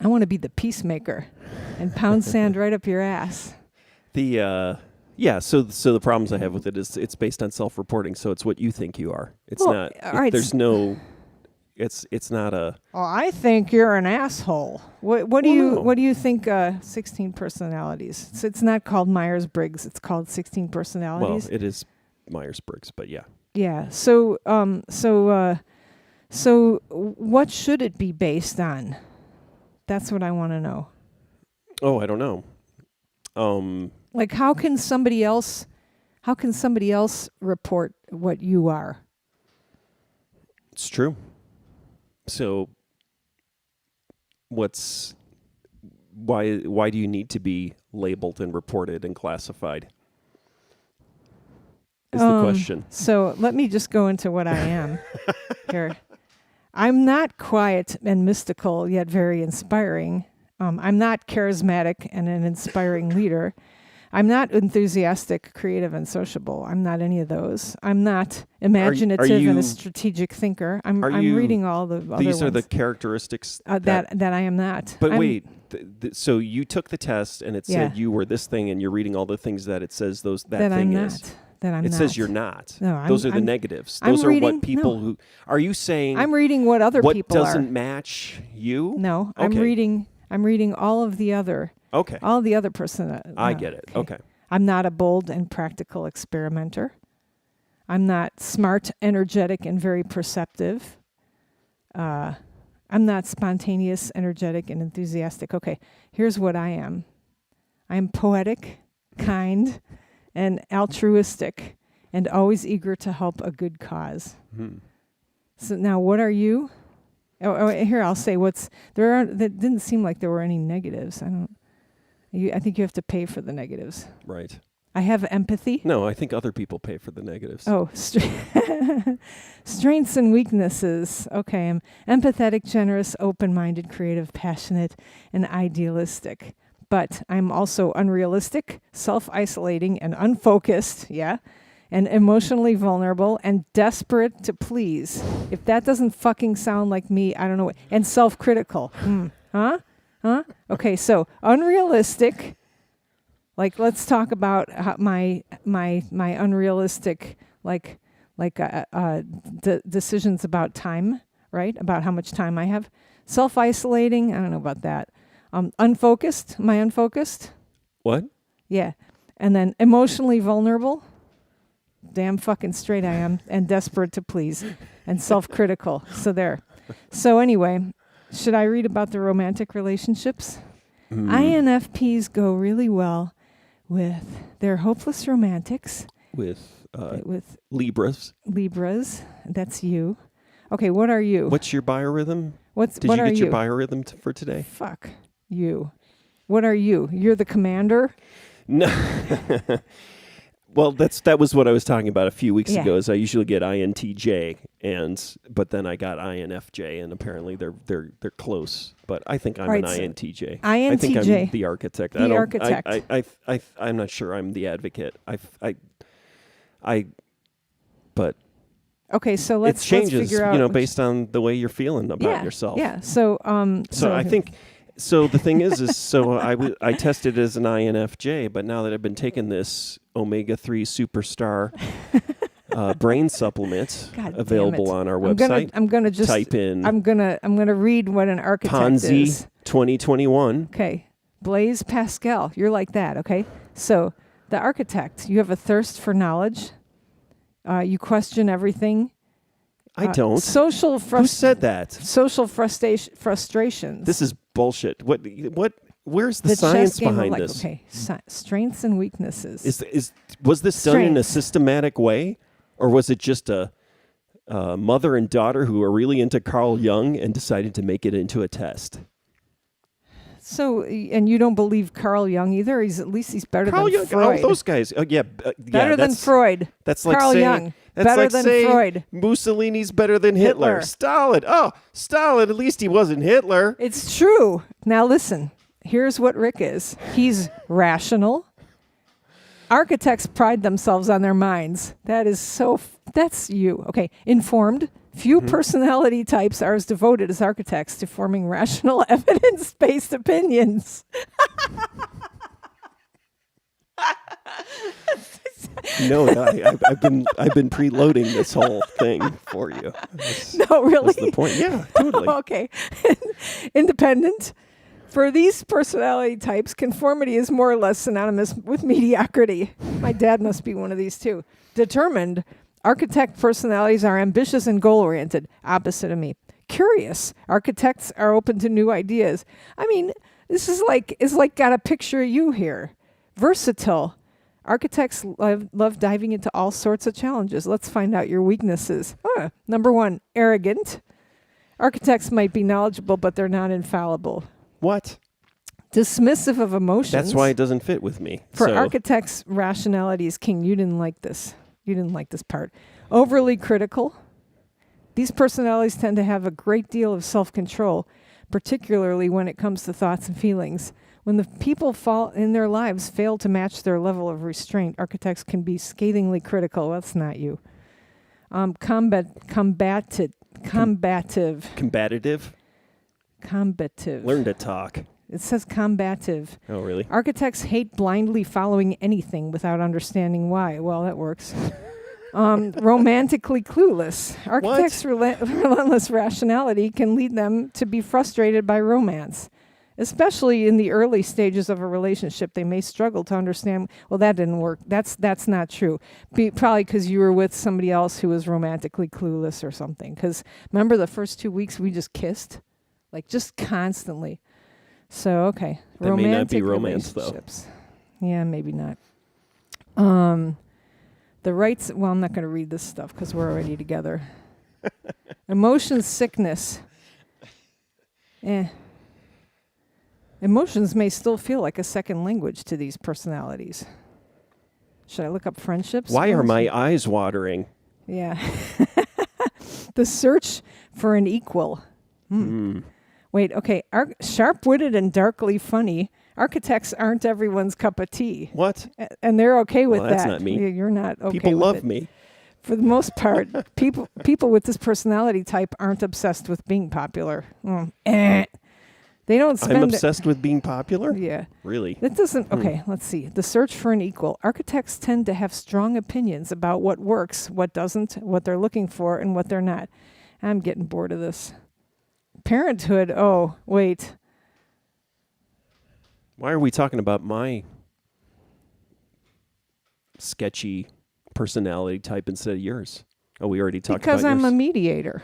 I want to be the peacemaker and pound sand right up your ass. So the problems I have with it is it's based on self-reporting, so it's what you think you are. It's not. There's no. It's not a. Oh, I think you're an asshole. What do you think? 16 personalities. So it's not called Myers-Briggs. It's called 16 personalities. Well, it is Myers-Briggs, but yeah. Yeah. So what should it be based on? That's what I want to know. Oh, I don't know. Like, how can somebody else report what you are? It's true. So why do you need to be labeled and reported and classified? Is the question. So let me just go into what I am here. I'm not quiet and mystical, yet very inspiring. I'm not charismatic and an inspiring leader. I'm not enthusiastic, creative, and sociable. I'm not any of those. I'm not imaginative and a strategic thinker. I'm reading all the other ones. These are the characteristics that I am not. But wait, so you took the test and it said you were this thing, and you're reading all the things that it says that thing I'm is. Not. That I'm it not. says you're not. No, those are the negatives. Those are what people who are you saying? I'm reading what other people are. What doesn't match you? No, okay. I'm reading all of the other. Okay. All the other person. I get it. Okay. I'm not a bold and practical experimenter. I'm not smart, energetic, and very perceptive. I'm not spontaneous, energetic, and enthusiastic. Okay, here's what I am. I'm poetic, kind, and altruistic, and always eager to help a good cause. So now, what are you? Here I'll say that didn't seem like there were any negatives. I think you have to pay for the negatives. Right. I have empathy. No, I think other people pay for the negatives. Oh, strengths and weaknesses. Okay, I'm empathetic, generous, open-minded, creative, passionate, and idealistic. But I'm also unrealistic, self-isolating, and unfocused, and emotionally vulnerable and desperate to please. If that doesn't fucking sound like me, I don't know. And self-critical. Huh? Okay, so unrealistic. Like, let's talk about how my unrealistic, decisions about time, right? About how much time I have. Self-isolating, I don't know about that. Unfocused, am I unfocused? What? Yeah. And then emotionally vulnerable. Damn fucking straight I am. And desperate to please. And self-critical. So there. So anyway, should I read about the romantic relationships? INFPs go really well with their hopeless romantics. With Libras. Libras. That's you. Okay, what are you? What's your biorhythm? Did you get your biorhythm for today? Fuck you. What are you? You're the commander? No. Well, that was what I was talking about a few weeks ago. Is I usually get INTJ, but then I got INFJ, and apparently they're close. But I think I'm an INTJ. I think I'm the architect. The I'm not sure I'm the advocate. But okay, so let's changes, let's figure out based on the way you're feeling about yourself. Yeah. So I think. So the thing is so I tested as an INFJ, but now that I've been taking this omega-3 superstar brain supplement God available damn it. on our website. I'm gonna just type in. I'm gonna read what an architect Ponzi is. 2021. Okay, Blaise Pascal. You're like that. Okay, so the architect. You have a thirst for knowledge. You question everything. I don't. Who said that? Social frustrations. This is bullshit. What? Where's the chess science game behind of life. this? Okay, strengths and weaknesses. Was this done in a Strengths. systematic way, or was it just a mother and daughter who are really into Carl Jung and decided to make it into a test? So, and you don't believe Carl Jung either? At least he's better Carl than Jung, Freud. oh, those guys. Better than Freud. That's like Carl saying, Jung. That's Better like than saying Freud. Mussolini's better than Hitler. Stalin. Oh, Stalin. At least he wasn't Hitler. It's true. Now listen. Here's what Rick is. He's rational. Architects pride themselves on their minds. That's you. Okay. Informed. Few personality types are as devoted as architects to forming rational, evidence-based opinions. No, I've been preloading this whole thing for you. No, really? That's the point. Yeah, totally. Okay. Independent. For these personality types, conformity is more or less synonymous with mediocrity. My dad must be one of these too. Determined. Architect personalities are ambitious and goal-oriented, opposite of me. Curious. Architects are open to new ideas. I mean, this is like got a picture of you here. Versatile. Architects love diving into all sorts of challenges. Let's find out your weaknesses. Number 1, arrogant. Architects might be knowledgeable, but they're not infallible. What? Dismissive of emotions. That's why it doesn't fit with me. For architects, rationality is king. You didn't like this. You didn't like this part. Overly critical. These personalities tend to have a great deal of self-control, particularly when it comes to thoughts and feelings. When the people in their lives fail to match their level of restraint, architects can be scathingly critical. That's not you. Combative. Combative. Learn to talk. It says combative. Oh, really? Architects hate blindly following anything without understanding why. Well, that works. Romantically clueless. Architects' relentless rationality can lead them to be frustrated by romance. Especially in the early stages of a relationship, they may struggle to understand, well, that didn't work. That's not true. Probably because you were with somebody else who was romantically clueless or something. Because remember the first 2 weeks we just kissed? Like just constantly. So, okay. That may not be romance, though. Yeah, maybe not. The rights, well, I'm not going to read this stuff because we're already together. Emotions, sickness. Emotions may still feel like a second language to these personalities. Should I look up friendships? Why are my eyes watering? Yeah. The search for an equal. Wait, okay. Sharp-witted and darkly funny. Architects aren't everyone's cup of tea. What? And they're okay with that. That's not me. You're not okay People with love it. me. For the most part, people with this personality type aren't obsessed with being popular. They don't spend... I'm obsessed with being popular? Yeah. Really? That doesn't... Okay, let's see. The search for an equal. Architects tend to have strong opinions about what works, what doesn't, what they're looking for, and what they're not. I'm getting bored of this. Parenthood. Oh, wait. Why are we talking about my sketchy personality type instead of yours? Oh, we already talked about yours. Because I'm a mediator.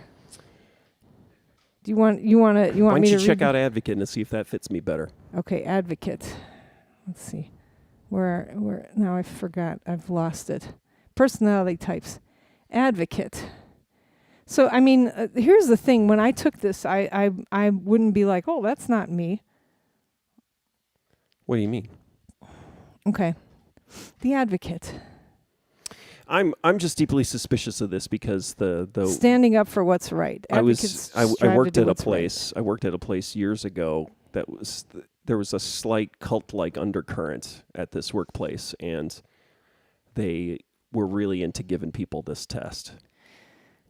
Do you want me to Why don't you read check out Advocate and see if that fits me better? Okay, Advocate. Let's see. Where now I forgot. I've lost it. Personality types. Advocate. So, I mean, here's the thing. When I took this, I wouldn't be like, oh, that's not me. What do you mean? Okay. The Advocate. I'm just deeply suspicious of this because the standing up for what's right. I worked at a place. Right. I worked at a place years ago that was there was a slight cult-like undercurrent at this workplace, and they were really into giving people this test.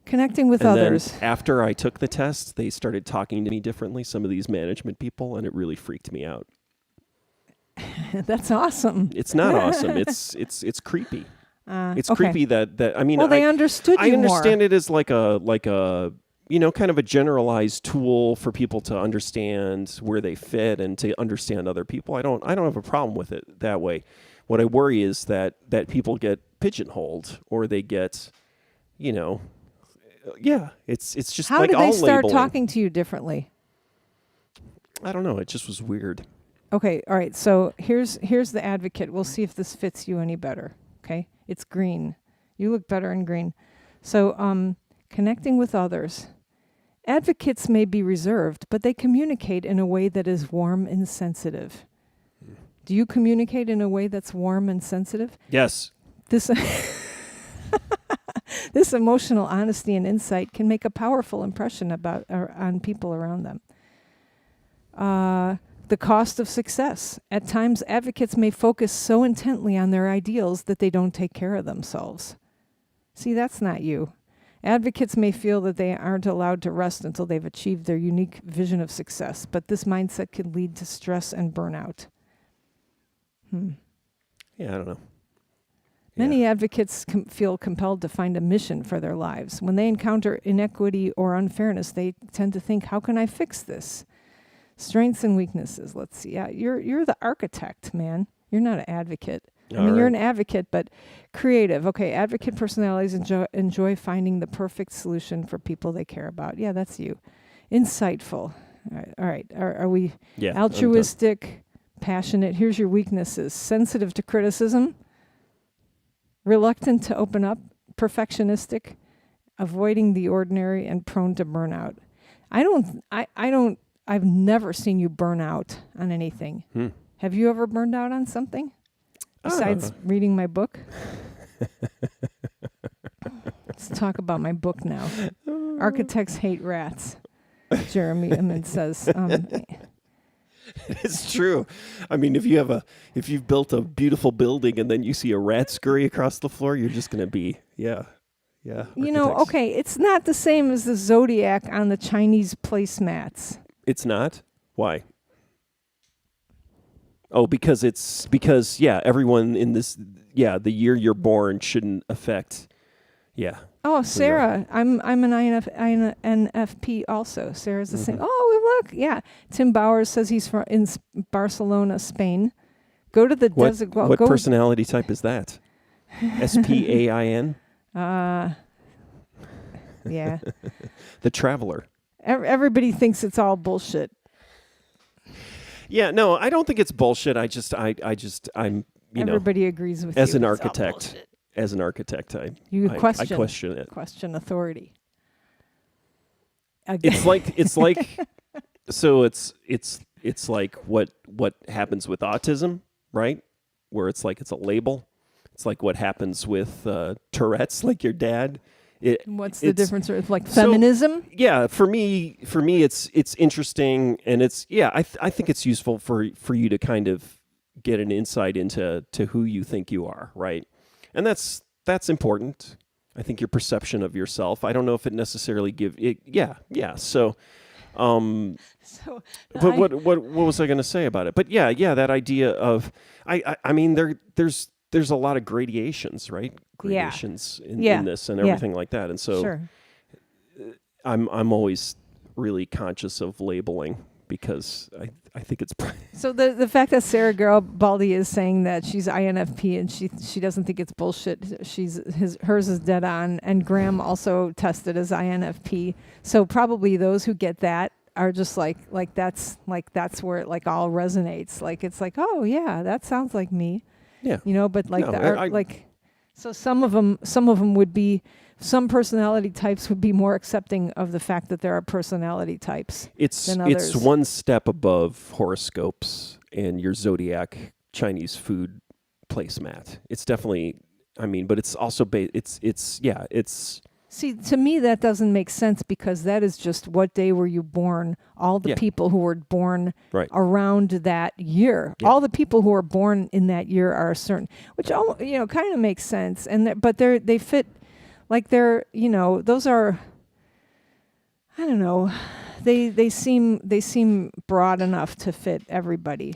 Connecting with and others. Then after I took the test, they started talking to me differently, some of these management people, and it really freaked me out. That's awesome. It's not awesome. It's creepy. It's okay. creepy that I mean, Well, they understood you I understand more. it as like a kind of a generalized tool for people to understand where they fit and to understand other people. I don't have a problem with it that way. What I worry is that people get pigeonholed or they get, it's just How like did all they start labeling. talking to you differently? I don't know. It just was weird. Okay, all right. So here's the advocate. We'll see if this fits you any better. Okay, it's green. You look better in green. So connecting with others. Advocates may be reserved, but they communicate in a way that is warm and sensitive. Do you communicate in a way that's warm and sensitive? Yes. This this emotional honesty and insight can make a powerful impression on people around them. The cost of success. At times, advocates may focus so intently on their ideals that they don't take care of themselves. See, that's not you. Advocates may feel that they aren't allowed to rest until they've achieved their unique vision of success, but this mindset can lead to stress and burnout. Yeah, I don't know. Many advocates feel compelled to find a mission for their lives. When they encounter inequity or unfairness, they tend to think, how can I fix this? Strengths and weaknesses. Let's see. Yeah, you're the architect, man. You're not an advocate. You're an advocate, but creative. Okay, advocate personalities enjoy finding the perfect solution for people they care about. Yeah, that's you. Insightful. All right. Are we altruistic, passionate? Here's your weaknesses. Sensitive to criticism. Reluctant to open up. Perfectionistic. Avoiding the ordinary and prone to burnout. I've never seen you burn out on anything. Have you ever burned out on something? Besides reading my book? Let's talk about my book now. Architects Hate Rats. Jeremy Emmons says. It's true. I mean, if you've built a beautiful building and then you see a rat scurry across the floor, you're just going to be, yeah. Okay, it's not the same as the zodiac on the Chinese placemats. It's not? Why? Oh, because everyone in this, the year you're born shouldn't affect, Oh, Sarah, I'm an INFP also. Sarah's the same. Oh, look, yeah. Tim Bowers says he's in Barcelona, Spain. Go to the desert. What personality type is that? SPAIN? Yeah. The Traveler. Everybody thinks it's all bullshit. Yeah, no, I don't think it's bullshit. I'm Everybody agrees with as you. an architect. As an architect, I question it. Question authority. It's like so it's like what happens with autism, right? Where it's like it's a label. It's like what happens with Tourette's, like your dad. What's the difference with like feminism? So, for me, it's interesting, and I think it's useful for you to kind of get an insight into who you think you are, right? And that's important. I think your perception of yourself. I don't know if it necessarily give it. Yeah. So, but what was I going to say about it? But that idea of I mean there's a lot of gradations, right? Gradations in this and everything like that. And so sure. I'm always really conscious of labeling because I think it's so the fact that Sarah Garibaldi is saying that she's INFP and she doesn't think it's bullshit. Hers is dead on, and Graham also tested as INFP. So probably those who get that are just like that's where it like all resonates. Like it's like, oh yeah, that sounds like me. Yeah. But like so some of them would be, some personality types would be more accepting of the fact that there are personality types than others. It's one step above horoscopes and your zodiac Chinese food placemat. It's definitely, but it's also it's. See, to me that doesn't make sense because that is just what day were you born. All the people who were born around that year, all the people who are born in that year are certain, which kind of makes sense. And but they fit, like they're those are, I don't know, they seem broad enough to fit everybody.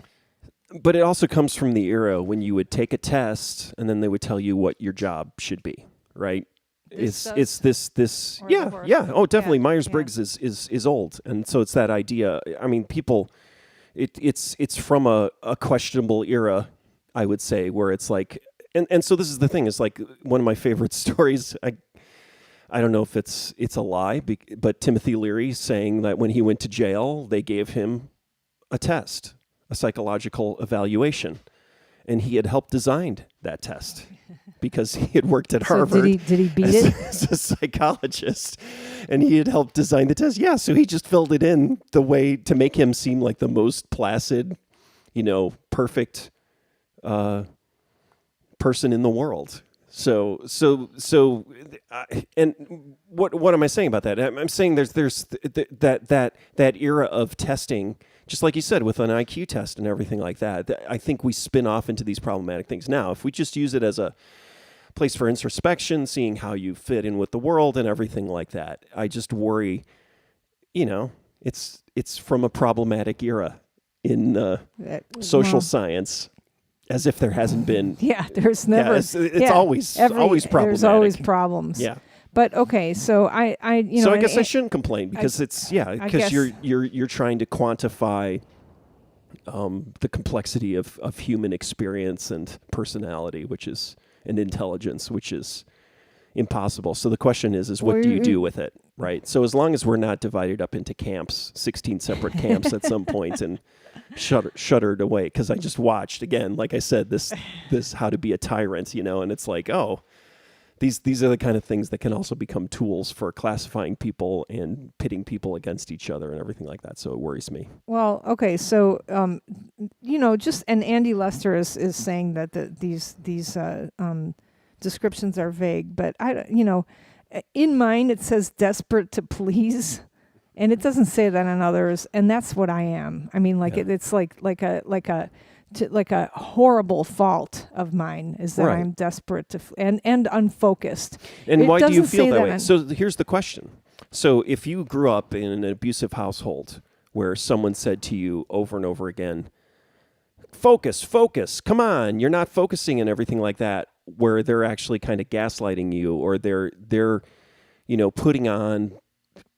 But it also comes from the era when you would take a test and then they would tell you what your job should be, right? It's this yeah. Oh, definitely. Myers-Briggs is old, and so it's that idea. I mean, people, it's from a questionable era, I would say, where it's like, and so this is the thing. It's like one of my favorite stories. I don't know if it's a lie, but Timothy Leary saying that when he went to jail, they gave him a test, a psychological evaluation, and he had helped design that test because he had worked at Harvard. Did he beat it as a psychologist, and he had helped design the test? Yeah, so he just filled it in the way to make him seem like the most placid, perfect person in the world. So, and what am I saying about that? I'm saying there's that era of testing, just like you said, with an IQ test and everything like that. I think we spin off into these problematic things. Now, if we just use it as a place for introspection, seeing how you fit in with the world and everything like that, I just worry, it's from a problematic era in social science. As if there hasn't been. Yeah, there's never. Yeah, it's always problematic. There's always problems. Yeah. But okay, so I So I guess I shouldn't complain because because you're trying to quantify the complexity of human experience and personality, and intelligence, which is impossible. So the question is what do you do with it, right? So as long as we're not divided up into camps, 16 separate camps at some point and shuddered away, because I just watched again, like I said, this How to Be a Tyrant, and it's like, oh, these are the kind of things that can also become tools for classifying people and pitting people against each other and everything like that. So it worries me. Well, okay, so and Andy Lester is saying that these descriptions are vague, but in mine it says desperate to please. And it doesn't say that in others, and that's what I am. I mean, it's like a horrible fault of mine is that I'm desperate to and unfocused. And why do you feel that way? So here's the question. So if you grew up in an abusive household where someone said to you over and over again, focus, come on, you're not focusing and everything like that, where they're actually kind of gaslighting you, or they're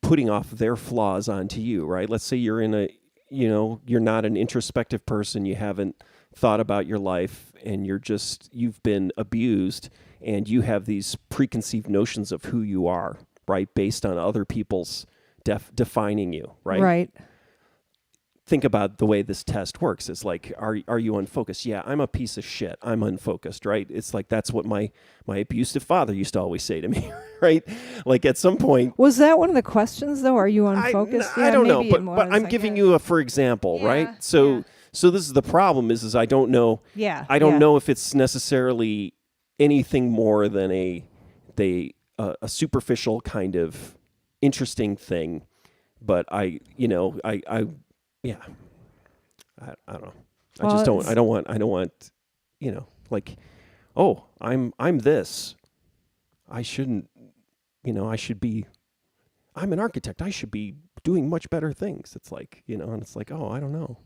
putting off their flaws onto you, right? Let's say you're in you're not an introspective person, you haven't thought about your life, and you've been abused, and you have these preconceived notions of who you are, right? Based on other people's defining you, right? Right. Think about the way this test works. It's like, are you unfocused? Yeah, I'm a piece of shit. I'm unfocused, right? It's like, that's what my abusive father used to always say to me, right? Like at some point. Was that one of the questions though? Are you unfocused? I don't know, but I'm giving you a for example, right? So this is the problem is I don't know. Yeah. I don't know if it's necessarily anything more than a superficial kind of interesting thing, but I don't know. I just don't. I don't want. Like, oh, I'm this. I shouldn't. I should be. I'm an architect. I should be doing much better things. It's like, and it's like, oh, I don't know.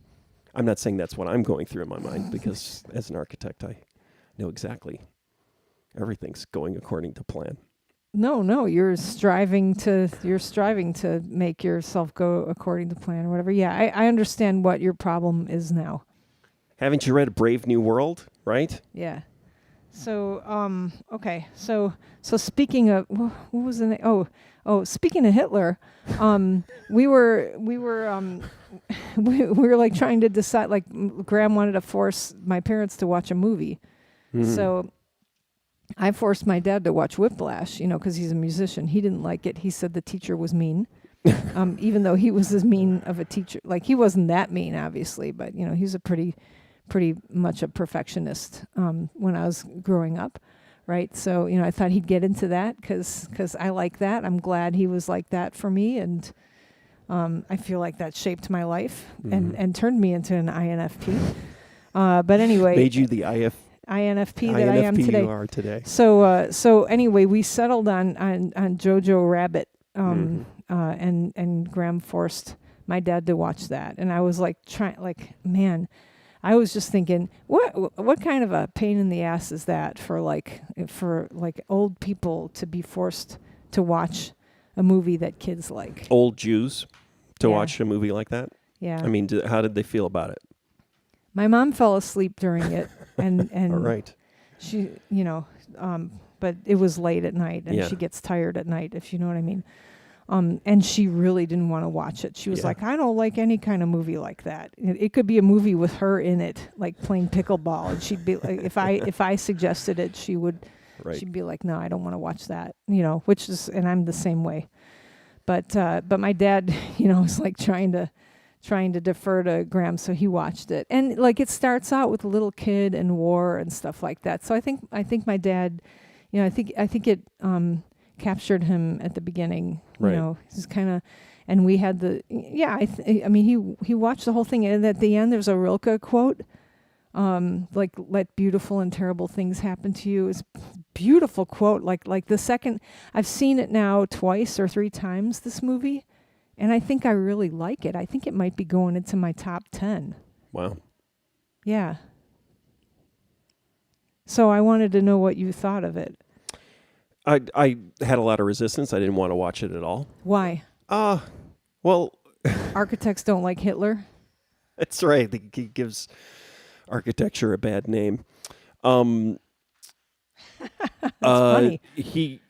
I'm not saying that's what I'm going through in my mind, because as an architect, I know exactly everything's going according to plan. No, you're striving to make yourself go according to plan or whatever. Yeah, I understand what your problem is now. Haven't you read A Brave New World, right? Yeah. So, okay. So speaking of, what was the name? Oh, speaking of Hitler, we were like trying to decide, like Graham wanted to force my parents to watch a movie. Mm-hmm. So I forced my dad to watch Whiplash, because he's a musician. He didn't like it. He said the teacher was mean, even though he was as mean of a teacher. Like, he wasn't that mean, obviously, but, he's a pretty much a perfectionist when I was growing up, right? So, I thought he'd get into that because I like that. I'm glad he was like that for me, and I feel like that shaped my life and turned me into an INFP. But anyway. Made you the INFP that I am today. You are today. So anyway, we settled on Jojo Rabbit, and Graham forced my dad to watch that, and I was like, man, I was just thinking, what kind of a pain in the ass is that for old people to be forced to watch a movie that kids like? Old Jews to Yeah. watch a movie like that? Yeah. I mean, how did they feel about it? My mom fell asleep during it, and All right. she, but it was late at night, and Yeah. she gets tired at night, if you know what I mean. And she really didn't want to watch it. She was Yeah. like, I don't like any kind of movie like that. It could be a movie with her in it, like playing pickleball, and she'd be like, if I suggested it, Right. she'd be like, no, I don't want to watch that. Which is, and I'm the same way. But my dad, was like trying to defer to Graham, so he watched it. And like it starts out with a little kid and war and stuff like that. So I think my dad, I think it captured him at the beginning. Right. He's kind of, and we had he watched the whole thing, and at the end there's a Rilke quote, like let beautiful and terrible things happen to you. Is beautiful quote. Like the second, I've seen it now twice or three times, this movie. And I think I really like it. I think it might be going into my top 10. Wow. Yeah. So I wanted to know what you thought of it. I had a lot of resistance. I didn't want to watch it at all. Why? Well, Architects don't like Hitler? that's right. He gives architecture a bad name. That's funny. I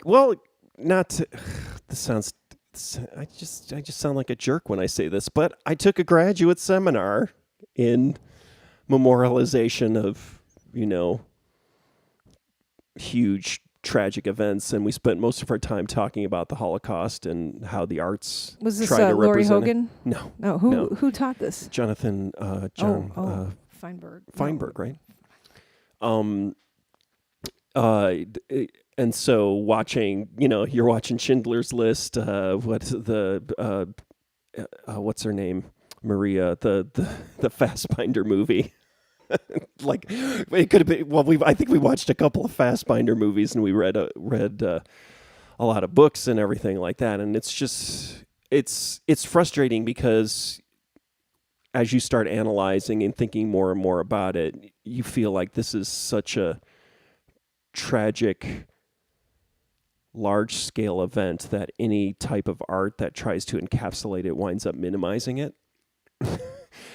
just sound like a jerk when I say this, but I took a graduate seminar in memorialization of, huge tragic events, and we spent most of our time talking about the Holocaust and how the arts Was this try to Laurie represent Hogan? it. No. No. Who taught this? Jonathan Feinberg. Feinberg, right? And so watching, you're watching Schindler's List. What's her name? Maria, the Fassbinder movie. Like it could have been. Well, I think we watched a couple of Fassbinder movies, and we read a lot of books and everything like that. And it's just it's frustrating because as you start analyzing and thinking more and more about it, you feel like this is such a tragic, large-scale event that any type of art that tries to encapsulate it winds up minimizing it.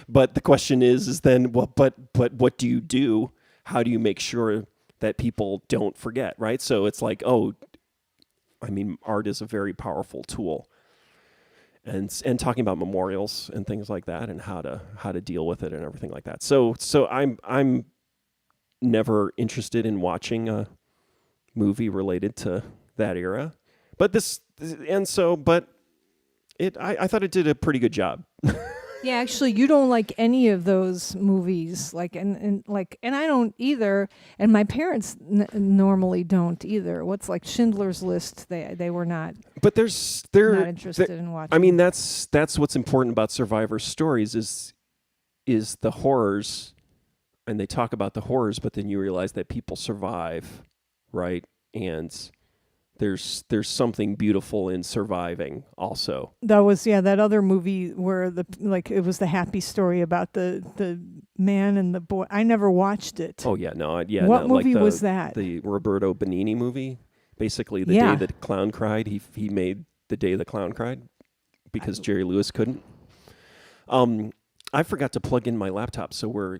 But the question is then, well, but what do you do? How do you make sure that people don't forget, right? So it's like, art is a very powerful tool. And talking about memorials and things like that, and how to deal with it and everything like that. So I'm never interested in watching a movie related to that era, but I thought it did a pretty good job. Yeah, actually, you don't like any of those movies, and I don't either, and my parents normally don't either. What's like Schindler's List? They were not. But they're not interested in watching. I mean, that's what's important about survivor stories is the horrors, and they talk about the horrors, but then you realize that people survive, right? And there's something beautiful in surviving also. That was that other movie where it was the happy story about the man and the boy. I never watched it. Oh yeah, no, yeah. What no, movie like was that? The Roberto Benigni movie. Basically, the day the clown cried, he made The Day the Clown Cried because Jerry Lewis couldn't. I forgot to plug in my laptop, so we're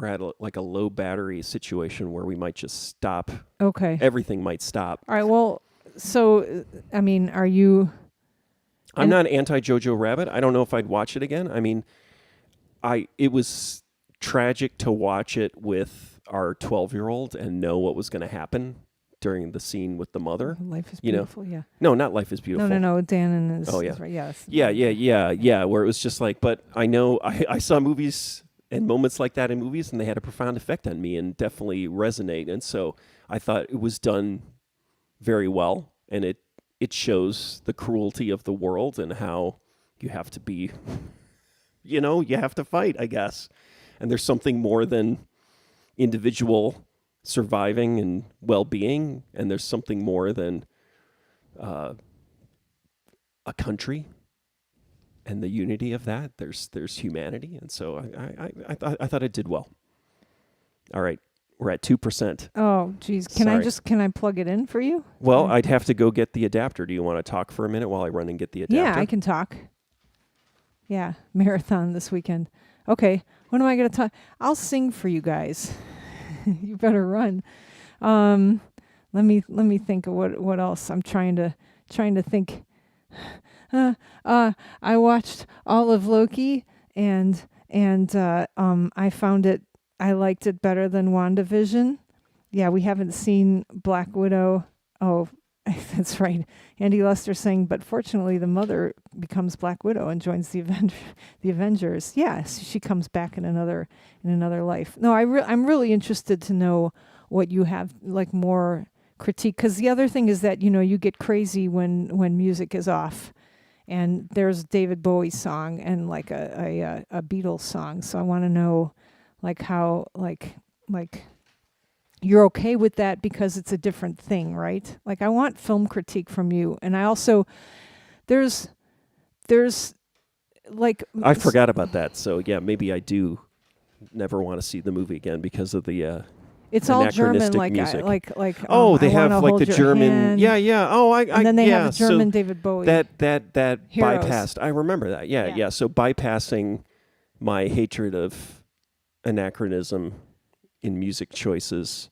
at a low battery situation where we might just stop. Okay. Everything might stop. All right. Well, so I mean, are you? I'm not anti Jojo Rabbit. I don't know if I'd watch it again. I mean, it was tragic to watch it with our 12-year-old and know what was going to happen during the scene with the mother. Life is Beautiful. Yeah. No, not Life is Beautiful. No. Dan and his. Oh yeah. Right. Yes. Yeah. Where it was just like, but I know I saw movies and moments like that in movies, and they had a profound effect on me and definitely resonate. And so I thought it was done very well, and it shows the cruelty of the world and how you have to be, you have to fight, I guess. And there's something more than individual surviving and well-being, and there's something more than a country and the unity of that. There's humanity, and so I thought it did well. All right, we're at 2%. Oh, geez. Can I plug it in for you? Well, I'd have to go get the adapter. Do you want to talk for a minute while I run and get the adapter? Yeah, I can talk. Yeah, marathon this weekend. Okay, what am I going to talk? I'll sing for you guys. You better run. Let me think of what else. I'm trying to think. I watched all of Loki and I liked it better than WandaVision. Yeah, we haven't seen Black Widow. Oh, that's right. Andy Lester saying, but fortunately the mother becomes Black Widow and joins the Avengers. Yeah, she comes back in another life. No, I'm really interested to know what you have like more critique, because the other thing is that you get crazy when music is off, and there's David Bowie's song and like a Beatles song. So I want to know like how like you're okay with that because it's a different thing, right? Like I want film critique from you, and I also there's like I forgot about that. So yeah, maybe I do never want to see the movie again because of the it's all German, music. Oh, they have like the German, hand. Yeah. Oh, and then they have a German David Bowie. That Heroes. bypassed. I remember that. Yeah. So bypassing my hatred of anachronism in music choices,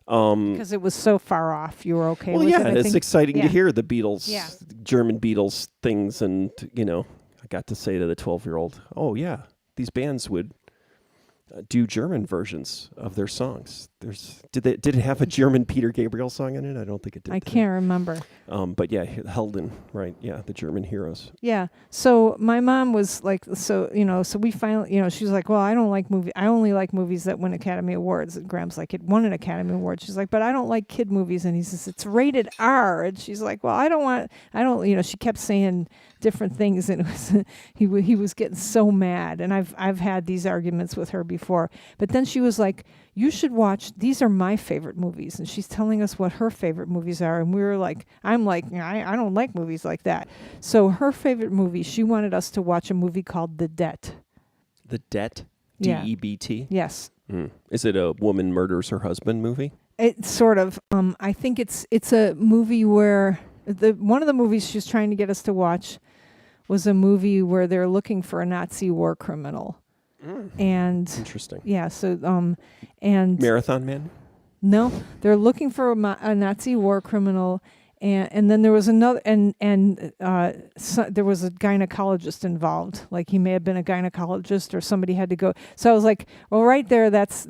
because it was so far off, you were okay with it. Well, yeah, and it's exciting to hear the Beatles, Yeah. German Beatles things, and I got to say to the 12-year-old, "Oh yeah, these bands would do German versions of their songs." Did it have a German Peter Gabriel song in it? I don't think it did. I can't remember. But yeah, Helden, right? Yeah, the German heroes. Yeah. So my mom was like, so we finally, she was like, well, I don't like movies. I only like movies that win Academy Awards. And Graham's like, it won an Academy Award. She's like, but I don't like kid movies. And he says, it's rated R. And she's like, well, she kept saying different things, and it was he was getting so mad. And I've had these arguments with her before. But then she was like, you should watch, these are my favorite movies. And she's telling us what her favorite movies are. And we were like, I'm like, I don't like movies like that. So her favorite movie, she wanted us to watch a movie called The Debt. The Debt? Yeah. DEBT? Yes. Is it a woman murders her husband movie? It's sort of. I think it's a movie where one of the movies she's trying to get us to watch was a movie where they're looking for a Nazi war criminal. And interesting. Yeah. So and Marathon Man? No, they're looking for a Nazi war criminal, and then there was another, and there was a gynecologist involved. Like he may have been a gynecologist, or somebody had to go. So I was like, well, right there, that's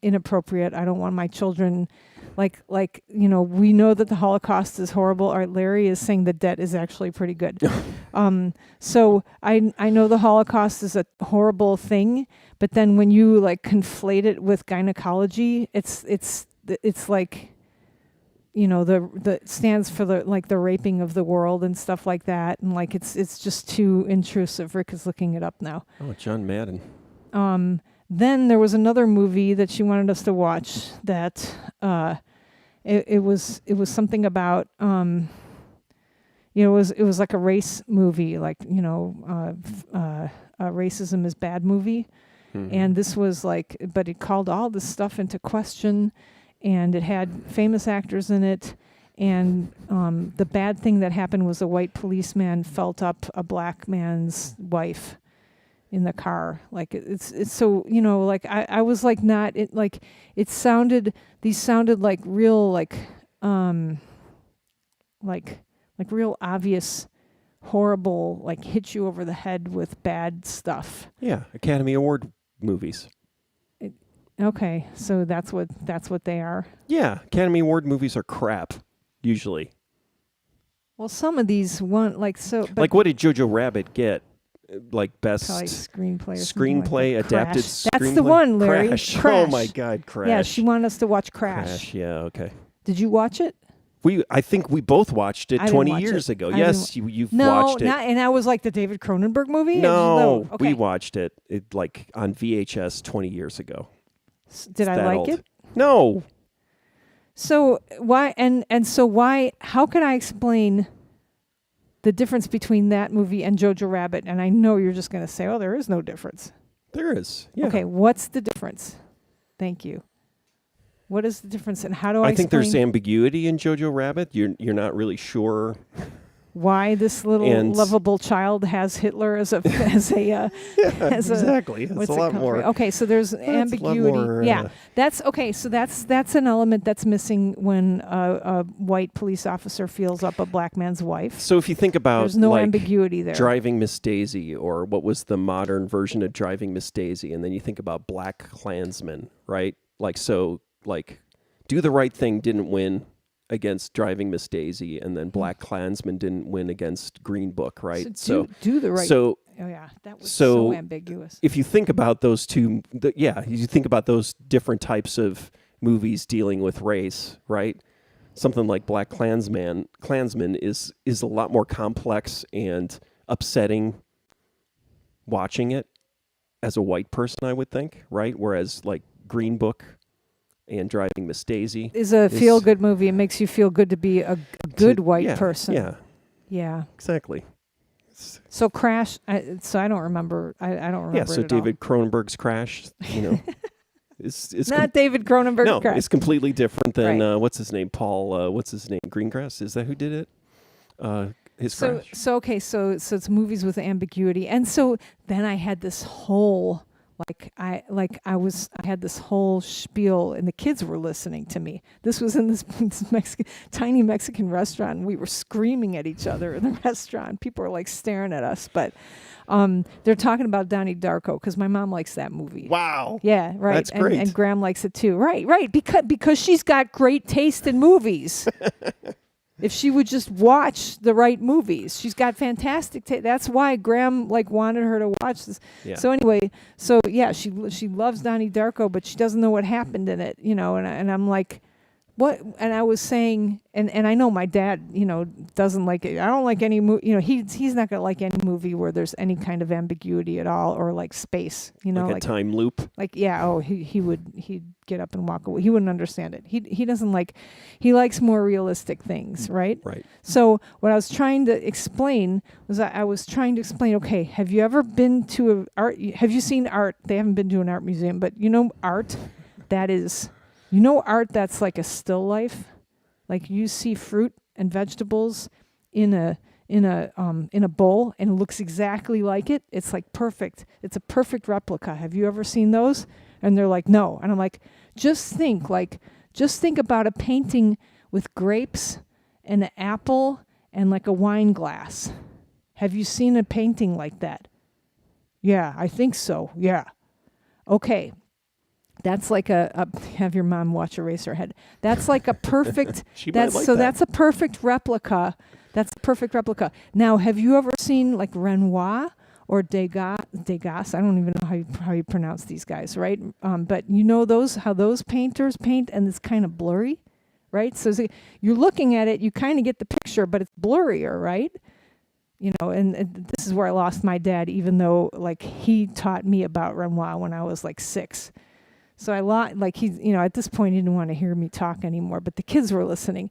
inappropriate. I don't want my children. Like we know that the Holocaust is horrible. Or Larry is saying The Debt is actually pretty good. So I know the Holocaust is a horrible thing, but then when you like conflate it with gynecology, it's like, the stands for the raping of the world and stuff like that, and like it's just too intrusive. Rick is looking it up now. Oh, John Madden. Then there was another movie that she wanted us to watch that it was something about it was like a race movie, like racism is bad movie. And this was like, but it called all this stuff into question, and it had famous actors in it. And the bad thing that happened was a white policeman felt up a black man's wife in the car. Like it's so, like I was like not, it like, it sounded, these sounded like real, like real obvious, horrible, like hit you over the head with bad stuff. Yeah. Academy Award movies. Okay. So that's what they are. Yeah. Academy Award movies are crap, usually. Well, some of these like like what did Jojo Rabbit get? Like best screenplay adapted Crash. screenplay. That's the one, Larry. Crash. Crash. Oh my God, Crash. Yeah, she wanted us to watch Crash. Yeah, okay. Did you watch it? I think we both watched it 20 years ago. Yes, you've watched it. No, and that was like the David Cronenberg movie? No, okay. We watched it like on VHS 20 years ago. Did I like it? No. So why, and so why, how can I explain the difference between that movie and Jojo Rabbit, and I know you're just going to say, oh, there is no difference. There is. Yeah. Okay, what's the difference? Thank you. What is the difference, and how do I think there's explain ambiguity in Jojo Rabbit. You're not really sure why this little lovable child has Hitler as a exactly. It's a lot more. Okay, so there's ambiguity. More, that's okay. So that's an element that's missing when a white police officer feels up a black man's wife. So if you think about there's no ambiguity there. Driving Miss Daisy, or what was the modern version of Driving Miss Daisy, and then you think about Black Klansman, right? Like Do the Right Thing didn't win against Driving Miss Daisy, and then Black Klansman didn't win against Green Book, right? So do the right. So that was so ambiguous. If you think about those two, you think about those different types of movies dealing with race, right? Something like Black Klansman is a lot more complex and upsetting watching it as a white person, I would think, right? Whereas like Green Book and Driving Miss Daisy is a feel-good movie. It makes you feel good to be a good white person. Yeah. Exactly. So Crash. I don't remember. I don't remember. Yeah. So David Cronenberg's Crash. Is not David Cronenberg's Crash. It's completely different than what's his name? Paul. What's his name? Greengrass. Is that who did it? Crash. So it's movies with ambiguity, and so then I had this whole. I had this whole spiel, and the kids were listening to me. This was in this tiny Mexican restaurant. And we were screaming at each other in the restaurant. People were like staring at us, but they're talking about Donnie Darko because my mom likes that movie. Wow. Yeah, right. That's great. And Graham likes it too. Right. Because she's got great taste in movies. If she would just watch the right movies, she's got fantastic taste. That's why Graham wanted her to watch this. Yeah. So anyway, she loves Donnie Darko, but she doesn't know what happened in it, And I'm like, what? And I was saying, and I know my dad, doesn't like it. I don't like any movie. He's not gonna like any movie where there's any kind of ambiguity at all, or like space. Like a time loop. He'd get up and walk away. He wouldn't understand it. He doesn't like. He likes more realistic things, right? Right. So what I was trying to explain was okay, have you ever been to have you seen art? They haven't been to an art museum, but art that is. Art that's like a still life, like you see fruit and vegetables in a bowl and it looks exactly like it. It's like perfect. It's a perfect replica. Have you ever seen those? And they're like, no. And I'm like, just think about a painting with grapes and an apple and like a wine glass. Have you seen a painting like that? Yeah, I think so. Yeah. Okay. That's like have your mom watch Eraserhead. That's like a perfect. That's a perfect replica. That's a perfect replica. Now, have you ever seen like Renoir or Degas? I don't even know how you pronounce these guys, right? But how those painters paint, and it's kind of blurry, right? So you're looking at it, you kind of get the picture, but it's blurrier, right? And this is where I lost my dad, even though like he taught me about Renoir when I was like 6. So at this point he didn't want to hear me talk anymore, but the kids were listening.